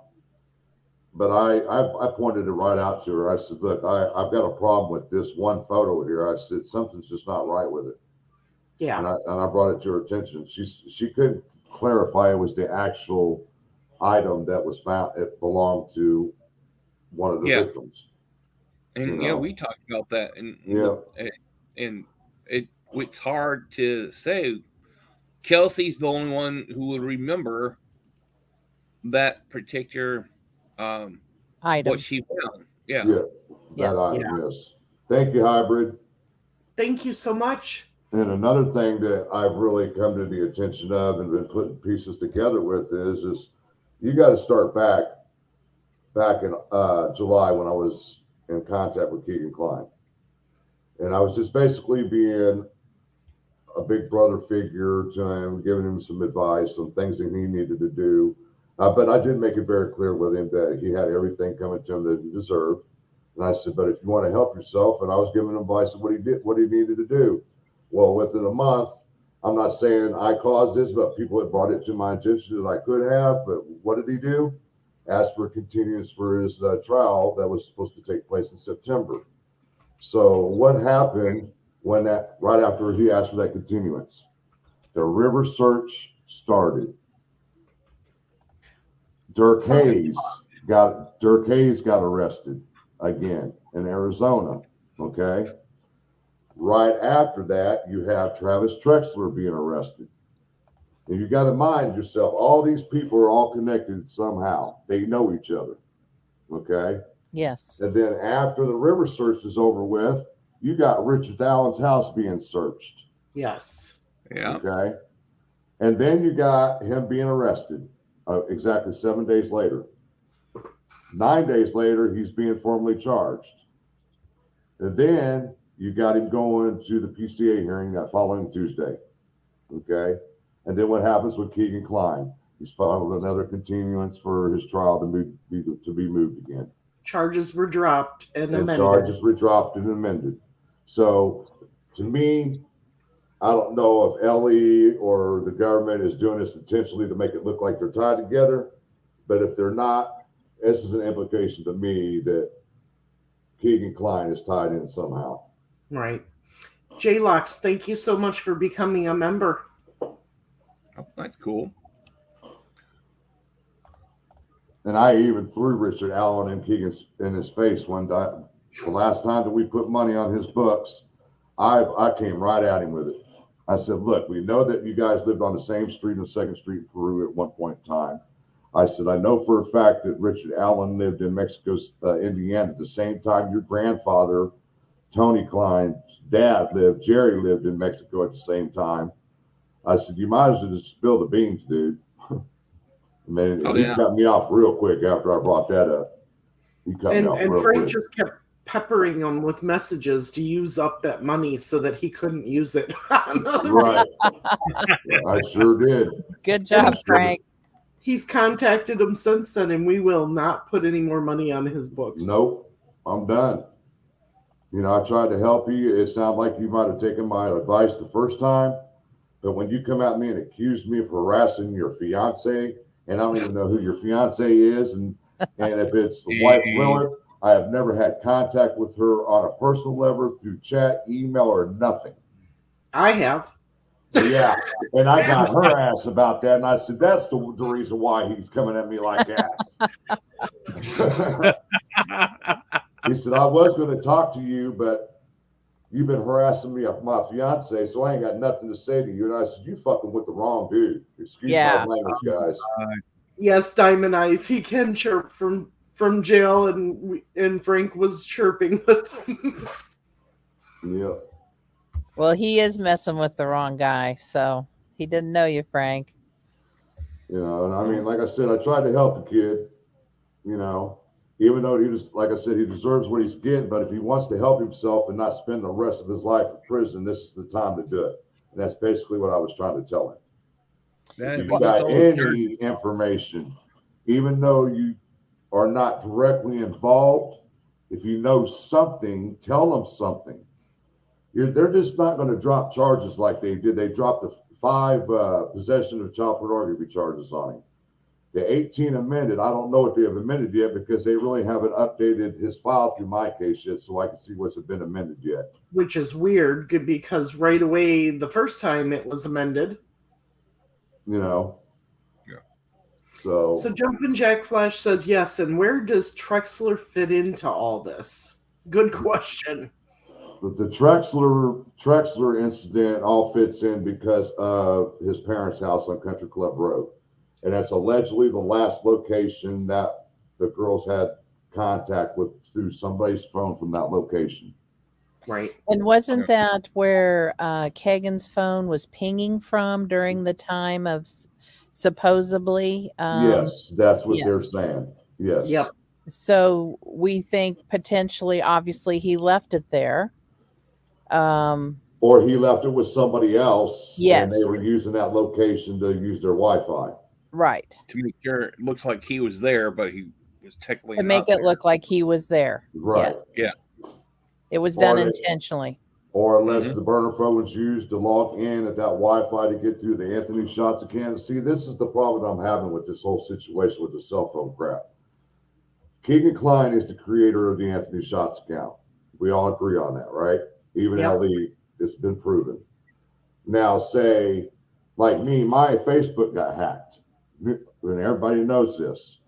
But I pointed it right out to her. I said, look, I've got a problem with this one photo here. I said, something's just not right with it. Yeah. And I brought it to her attention. She couldn't clarify it was the actual item that was found. It belonged to one of the victims. And we talked about that. And it's hard to say. Kelsey's the only one who would remember that particular Item. what she found. Yeah. Yeah, Yes. that item, yes. Thank you, Hybrid. Thank you so much. And another thing that I've really come to the attention of and been putting pieces together with is you got to start back in July when I was in contact with Keegan Klein. And I was just basically being a big brother figure to him, giving him some advice on things that he needed to do. But I did make it very clear with him that he had everything coming to him that he deserved. And I said, but if you want to help yourself, and I was giving him advice on what he needed to do. Well, within a month, I'm not saying I caused this, but people had brought it to my attention that I could have. But what did he do? Asked for continuance for his trial that was supposed to take place in September. So what happened when right after he asked for that continuance? The river search started. Dirk Hayes got arrested again in Arizona. Okay. Right after that, you have Travis Trexler being arrested. And you got to mind yourself, all these people are all connected somehow. They know each other. Okay. Yes. And then after the river search is over with, you got Richard Allen's house being searched. Yes. Yeah. Okay. And then you got him being arrested exactly 7 days later. 9 days later, he's being formally charged. And then you got him going to the PCA hearing that following Tuesday. Okay. And then what happens with Keegan Klein? He's filed another continuance for his trial to be moved again. Charges were dropped and amended. Charges were dropped and amended. So to me, I don't know if Ellie or the government is doing this intentionally to make it look like they're tied together. But if they're not, this is an implication to me that Keegan Klein is tied in somehow. Right. J-Locks, thank you so much for becoming a member. Oh, that's cool. And I even threw Richard Allen and Keegan in his face one time. The last time that we put money on his books, I came right at him with it. I said, look, we know that you guys lived on the same street on 2nd Street in Peru at one point in time. I said, I know for a fact that Richard Allen lived in Mexico, Indiana at the same time your grandfather, Tony Klein's dad lived, Jerry lived in Mexico at the same time. I said, you might as well just spill the beans, dude. Man, he cut me off real quick after I brought that up. He cut me off real Frank quick. just kept peppering him with messages to use up that money so that he couldn't use it. Right. I sure did. Good job, Frank. He's contacted him since then, and we will not put any more money on his books. Nope. I'm done. You know, I tried to help you. It sounded like you might have taken my advice the first time, but when you come at me and accuse me of harassing your fiance, and I don't even know who your fiance is, and if it's the wife Lilith, I have never had contact with her on a personal level through chat, email, or nothing. I have. Yeah, and I got her ass about that, and I said, that's the reason why he's coming at me like that. He said, I was going to talk to you, but you've been harassing me of my fiance, so I ain't got nothing to say to you. And I said, you fucking with the wrong dude. Excuse my language, guys. Yes, Diamond Eyes. He can chirp from jail, and Frank was chirping with him. Yeah. Well, he is messing with the wrong guy, so he didn't know you, Frank. You know, and I mean, like I said, I tried to help the kid, you know, even though he was, like I said, he deserves what he's getting, but if he wants to help himself and not spend the rest of his life in prison, this is the time to do it. And that's basically what I was trying to tell him. If you got any information, even though you are not directly involved, if you know something, tell them something. They're just not going to drop charges like they did. They dropped the 5 possession of child pornography charges on him. The 18 amended, I don't know if they have amended yet because they really haven't updated his file through my case yet, so I can see what's been amended yet. Which is weird because right away, the first time it was amended. You know? Yeah. So Jumpin' Jack Flash says yes, and where does Trexler fit into all this? Good question. The Trexler incident all fits in because of his parents' house on Country Club Road. And that's allegedly the last location that the girls had contact with through somebody's phone from that location. Right. And wasn't that where Kagan's phone was pinging from during the time of supposedly? Yes, that's what they're yes. saying. Yes. Yep. So we think potentially, obviously, he left it there. Or he left it with somebody else, and Yes. they were using that location to use their Wi-Fi. Right. To make sure it looks like he was there, but he was technically To make not it look like he was there. Right. Yes. Yeah. It was Or done they- intentionally. Or unless the burner phone was used to log in at that Wi-Fi to get through the Anthony Shots account. See, this is the problem I'm having with this whole situation with the cell phone crap. Keegan Klein is the creator of the Anthony Shots account. We all agree on that, right? Even Yep. LE, it's been proven. Now, say, like me, my Facebook got hacked. And everybody knows this.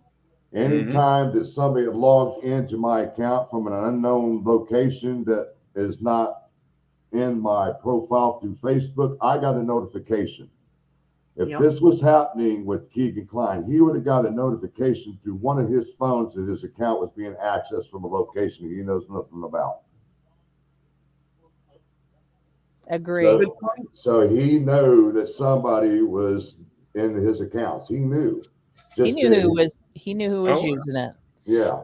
Anytime that somebody had logged into my account from an unknown location that is not in my profile through Facebook, I got a notification. If Yep. this was happening with Keegan Klein, he would have got a notification through one of his phones that his account was being accessed from a location he knows nothing about. Agree. So he knew that somebody was in his accounts. He knew. He knew who was Oh. using it. Yeah.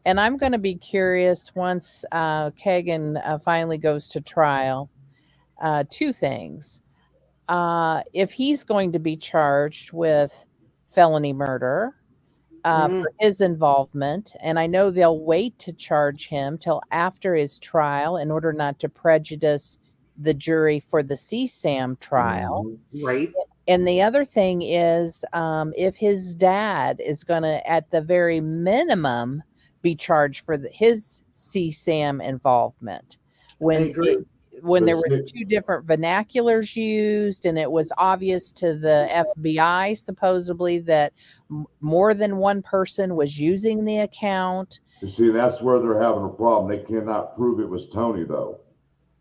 And I'm going to be curious once Kagan finally goes to trial. Two things. If he's going to be charged with felony murder for his involvement, and I know they'll wait to charge him till after his trial in order not to prejudice the jury for the CSAM trial. Right. And the other thing is, if his dad is going to, at the very minimum, be charged for his CSAM involvement. I agree. When there were two different vernaculars used, and it was obvious to the FBI, supposedly, that more than one person was using the account. You see, that's where they're having a problem. They cannot prove it was Tony, though.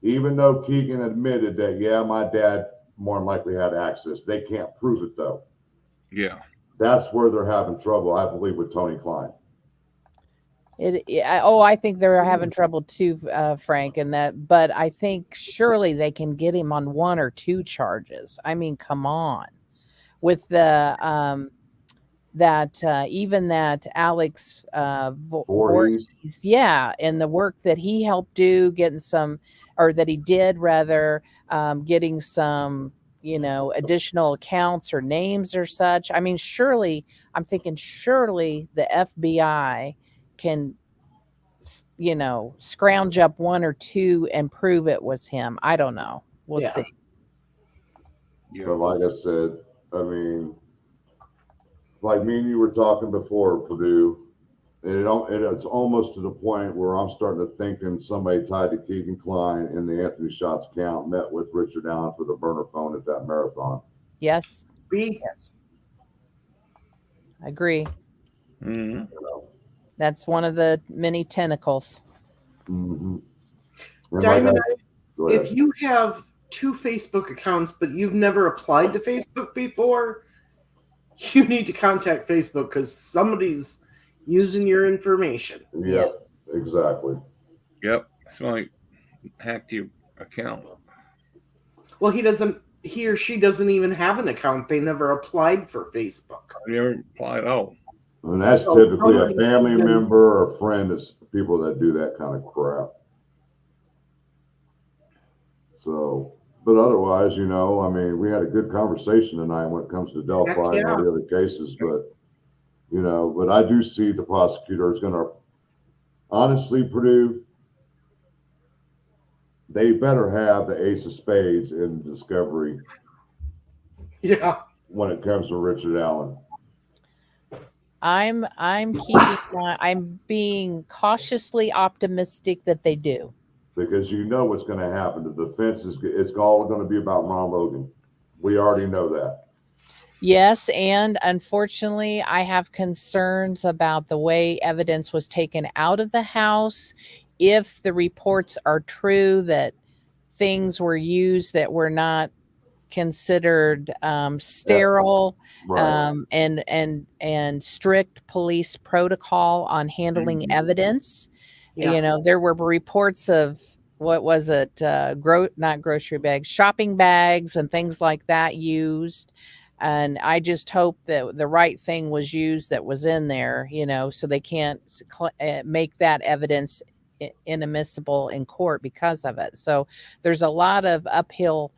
Even though Keegan admitted that, yeah, my dad more than likely had access. They can't prove it, though. Yeah. That's where they're having trouble, I believe, with Tony Klein. I think they're having trouble too, Frank, and that. But I think surely they can get him on one or two charges. I mean, come on, with the even that Alex Voorhees. yeah, and the work that he helped do, getting some, or that he did rather, getting some, additional accounts or names or such. I mean, surely the FBI can, scrounge up one or two and prove it was him. I don't know. We'll see. Yeah. But like I said, I mean, like me and you were talking before, Purdue, it's almost to the point where I'm starting to think somebody tied to Keegan Klein in the Anthony Shots account met with Richard Allen for the burner phone at that marathon. Yes. B. Yes. I agree. Mm-hmm. That's one of the many tentacles. Mm-hmm. Diamond, if you have two Facebook accounts, but you've never applied to Facebook before, you need to contact Facebook because somebody's using your information. Yeah, exactly. Yep. Somebody hacked your account. Well, he or she doesn't even have an account. They never applied for Facebook. I never applied. Oh. And that's So typically a somebody family can- member or a friend of people that do that kind of crap. So, but otherwise, I mean, we had a good conversation tonight when it comes to Delphi and all the other cases, but, but I do see the prosecutor is going to, honestly, Purdue, they better have the ace of spades in discovery. Yeah. When it comes to Richard Allen. I'm being cautiously optimistic that they do. Because what's going to happen. The defense it's all going to be about Ron Logan. We already know that. Yes, and unfortunately, I have concerns about the way evidence was taken out of the house. If the reports are true that things were used that were not considered sterile, Right. and strict police protocol on handling evidence. Yeah. There were reports of, what was it, not grocery bags, shopping bags and things like that used. And I just hope that the right thing was used that was in there, so they can't make that evidence inadmissible in court because of it. So there's a lot of uphill.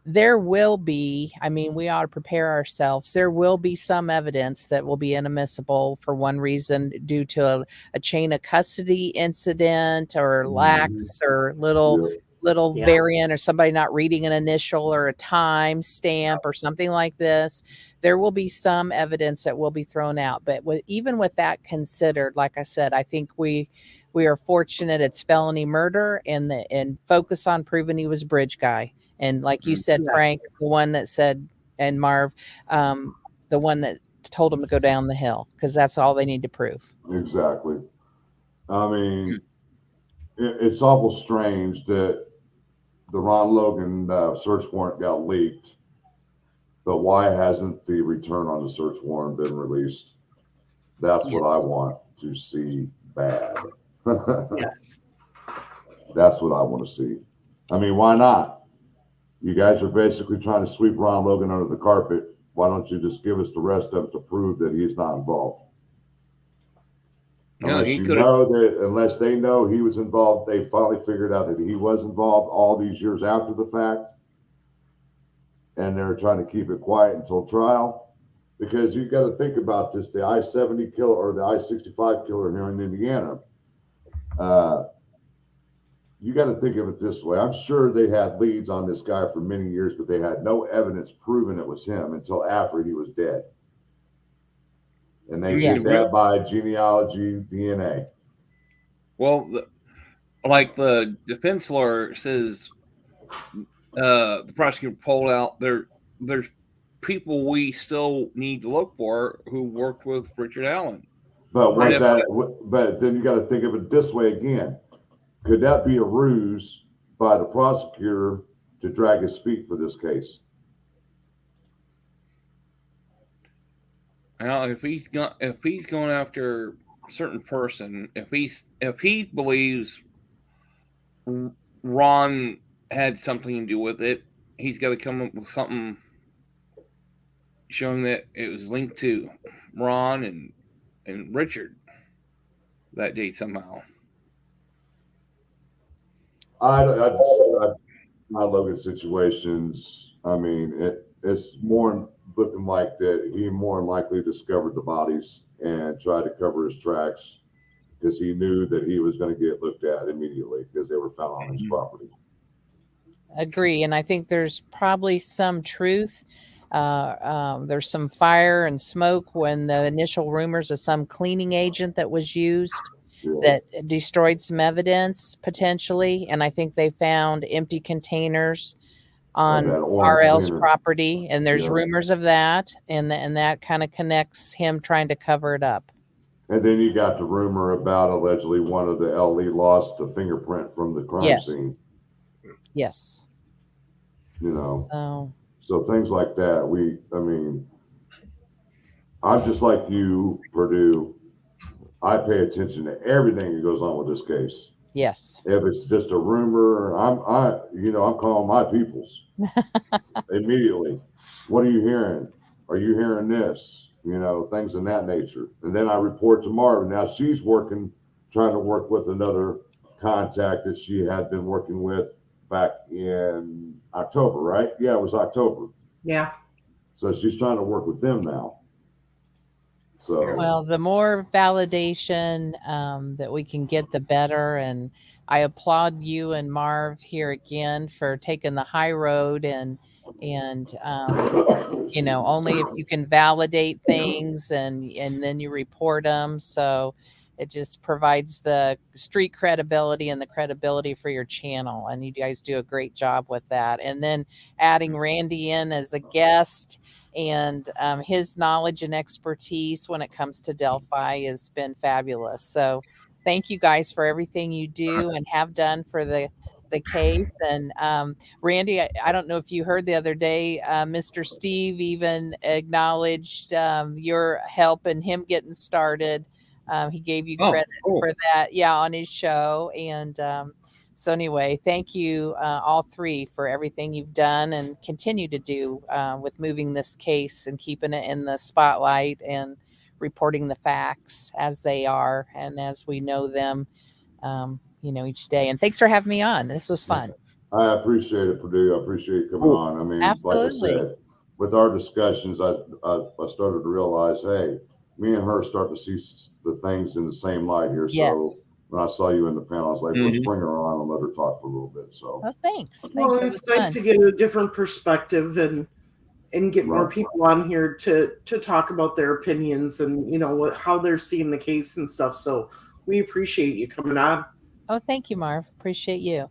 There will be, we ought to prepare ourselves. There will be some evidence that will be inadmissible for one reason, due to a chain of custody incident, or lax, or little Yeah. variant, or somebody not reading an initial or a time stamp or something like this. There will be some evidence that will be thrown out. But even with that considered, like I said, I think we are fortunate it's felony murder, and focus on proving he was a bridge guy. And like you said, Yes. Frank, the one that said, and Marv, the one that told him to go down the hill, because that's all they need to prove. Exactly. I mean, it's awful strange that the Ron Logan search warrant got leaked, but why hasn't the return on the search warrant been released? That's what I Yes. want to see bad. Yes. That's what I want to see. I mean, why not? You guys are basically trying to sweep Ron Logan under the carpet. Why don't you just give us the rest of it to prove that he's not involved? No, Unless he you could know that, unless they know he was involved, they finally figured out that he was involved all these years after the fact, and they're trying to keep it quiet until trial. Because you got to think about this: the I-70 killer or the I-65 killer here in Indiana. You got to think of it this way. I'm sure they had leads on this guy for many years, but they had no evidence proving it was him until after he was dead. And they did that by genealogy, DNA. Well, like the defense lawyer says, the prosecutor pulled out, there's people we still need to look for who worked with Richard Allen. But was that? But then you got to think of it this way again. Could that be a ruse by the prosecutor to drag his feet for this case? Now, if he's going after a certain person, if he believes Ron had something to do with it, he's got to come up with something showing that it was linked to Ron and Richard that day somehow. I look at situations. I mean, it's more looking like that he more than likely discovered the bodies and tried to cover his tracks because he knew that he was going to get looked at immediately because they were found on his property. Agree. And I think there's probably some truth. There's some fire and smoke when the initial rumors of some cleaning agent that was used that destroyed some evidence potentially. And I think they found empty containers on RL's property, and there's rumors of that, and that kind of connects him trying to cover it up. And then you got the rumor about allegedly one of the LE lost a fingerprint from the crime scene. Yes. So things like that. I'm just like you, Purdue. I pay attention to everything that goes on with this case. Yes. If it's just a rumor, I'm calling my peoples immediately. What are you hearing? Are you hearing this? Things in that nature. And then I report to Marvin. Now she's trying to work with another contact that she had been working with back in October, right? Yeah, it was October. Yeah. So she's trying to work with them now. So, well, the more validation that we can get, the better. And I applaud you and Marv here again for taking the high road and only if you can validate things and then you report them. So it just provides the street credibility and the credibility for your channel. And you guys do a great job with that. And then adding Randy in as a guest and his knowledge and expertise when it comes to Delphi has been fabulous. So thank you guys for everything you do and have done for the the case. And Randy, I don't know if you heard the other day, Mr. Steve even acknowledged your help in him getting started. He gave you credit for that, on his show. And so anyway, thank you all three for everything you've done and continue to do with moving this case and keeping it in the spotlight and reporting the facts as they are and as we know them, each day. And thanks for having me on. This was fun. I appreciate it, Purdue. I appreciate you coming on. I mean, absolutely. Like I said, with our discussions, I started to realize, hey, me and her start to see the things in the same light here. Yes. So when I saw you in the panel, I was like, let's bring her on and let her talk for a little bit. So, thanks. Well, it's nice to get a different perspective and get more people on here to talk about their opinions and how they're seeing the case and stuff. So we appreciate you coming on. Oh, thank you, Marv. Appreciate you.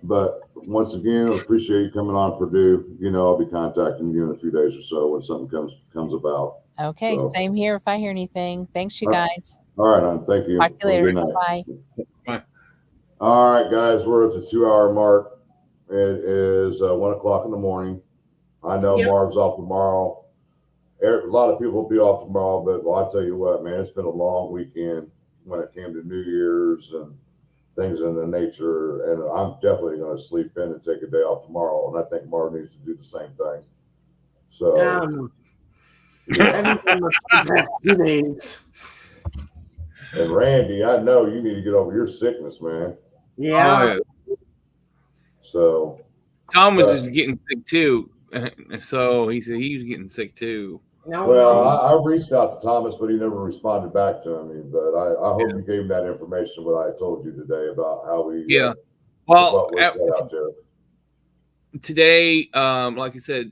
But once again, I appreciate you coming on, Purdue. I'll be contacting you in a few days or so when something comes about. Okay, so. Same here if I hear anything. Thanks, you guys. All right, hon. Thank you. Talk to you later. Good night. Bye. Bye. All right, guys, we're at the 2-hour mark. It is 1 o'clock in the morning. I know Marv's off tomorrow. A lot of people will be off tomorrow, but I'll tell you what, man, it's been a long weekend when it came to New Year's and things in the nature. And I'm definitely going to sleep in and take a day off tomorrow. And I think Marv needs to do the same thing. So, and Randy, I know you need to get over your sickness, man. Yeah. So, Thomas is getting sick too. So he said he was getting sick too. I reached out to Thomas, but he never responded back to me. But I hope you gave him that information, what I told you today about how we well out there. Today, like I said,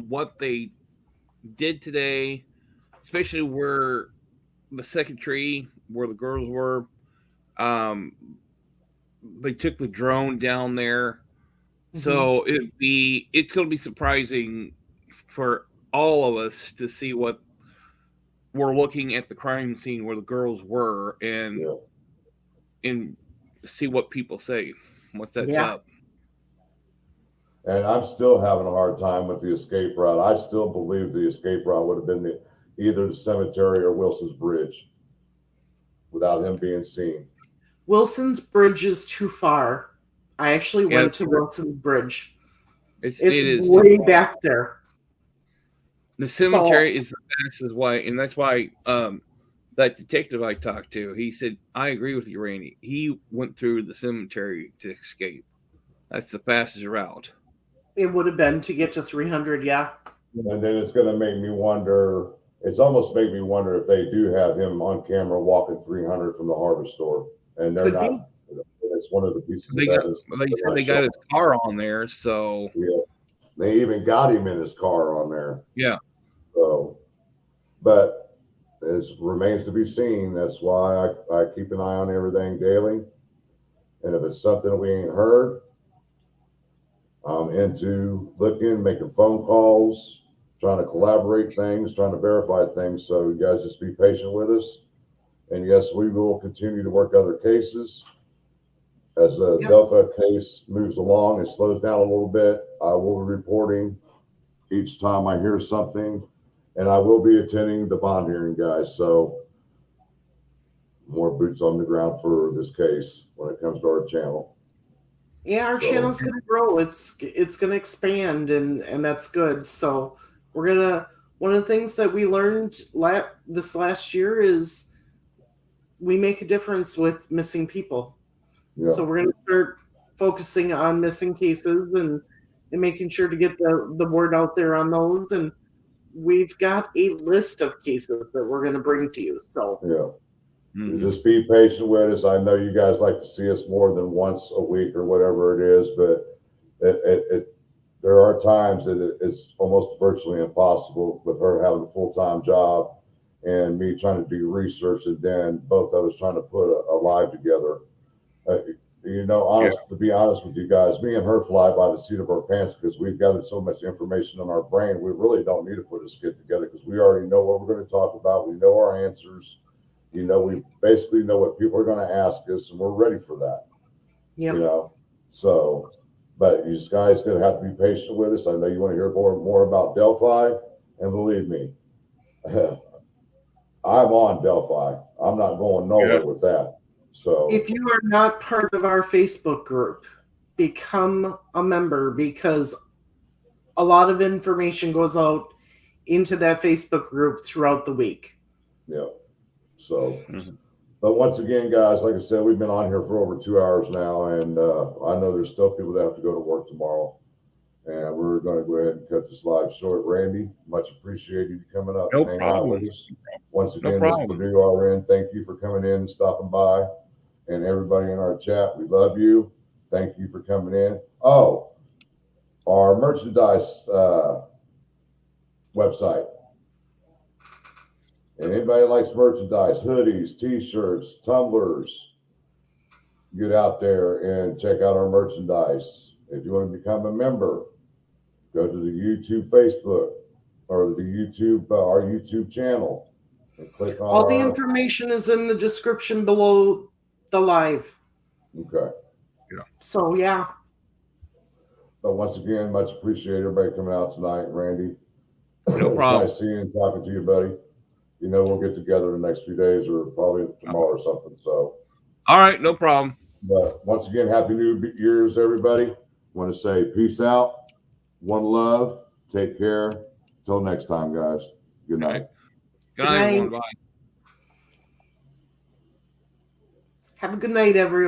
what they did today, especially where the second tree where the girls were, they took the drone down there. So it's going to be surprising for all of us to see what we're looking at the crime scene where the girls were and see what people say, what that's up. And I'm still having a hard time with the escape route. I still believe the escape route would have been either the cemetery or Wilson's Bridge without him being seen. Wilson's Bridge is too far. I actually went to Wilson's Bridge. It's way back there. The cemetery is the fastest way, and that's why that detective I talked to, he said, I agree with you, Randy. He went through the cemetery to escape. That's the fastest route. It would have been to get to 300, yeah. And then it's going to make me wonder, it's almost made me wonder if they do have him on camera walking 300 from the hardware store. And they're not. It's one of the pieces they got his car on there, so they even got him in his car on there. Yeah. So, but it remains to be seen. That's why I keep an eye on everything daily. And if it's something we ain't heard, I'm into looking, making phone calls, trying to collaborate things, trying to verify things. So you guys just be patient with us. And yes, we will continue to work other cases. As the Delta case moves along, it slows down a little bit. I will be reporting each time I hear something, and I will be attending the bond hearing, guys. So more boots on the ground for this case when it comes to our channel. Yeah, our channel's going to grow. It's going to expand, and that's good. So we're going to, one of the things that we learned this last year is we make a difference with missing people. Yeah. So we're going to start focusing on missing cases and making sure to get the word out there on those. And we've got a list of cases that we're going to bring to you. So just be patient with us. I know you guys like to see us more than once a week or whatever it is, but there are times that it's almost virtually impossible with her having a full-time job and me trying to do research, and then both of us trying to put a live together. To be honest with you guys, me and her fly by the seat of our pants because we've got so much information in our brain. We really don't need to put a skit together because we already know what we're going to talk about. We know our answers. We basically know what people are going to ask us, and we're ready for that. Yep. So, but you guys going to have to be patient with us. I know you want to hear more about Delphi, and believe me, I'm on Delphi. I'm not going nowhere with that. So If you are not part of our Facebook group, become a member, because a lot of information goes out into that Facebook group throughout the week. yeah. So, but once again, guys, like I said, we've been on here for over 2 hours now, and I know there's still people that have to go to work tomorrow. And we're going to go ahead and cut this live short. Randy, much appreciated you coming up and hanging out with us. Once again, Mr. Purdue RN, thank you for coming in and stopping by. And everybody in our chat, we love you. Thank you for coming in. Oh, our merchandise website. And anybody likes merchandise, hoodies, t-shirts, tumblers, get out there and check out our merchandise. If you want to become a member, go to the YouTube, Facebook, or the YouTube, our YouTube channel, and click on all the information is in the description below the live. Okay. Yeah. So yeah. But once again, much appreciate everybody coming out tonight, Randy. No problem. It's nice seeing and talking to you, buddy. You know, we'll get together the next few days, or probably tomorrow or something. So. All right, no problem. But once again, Happy New Year's, everybody. Want to say peace out, one love, take care. Till next time, guys. Good night. Good night, everyone. Bye. Have a good night, everyone.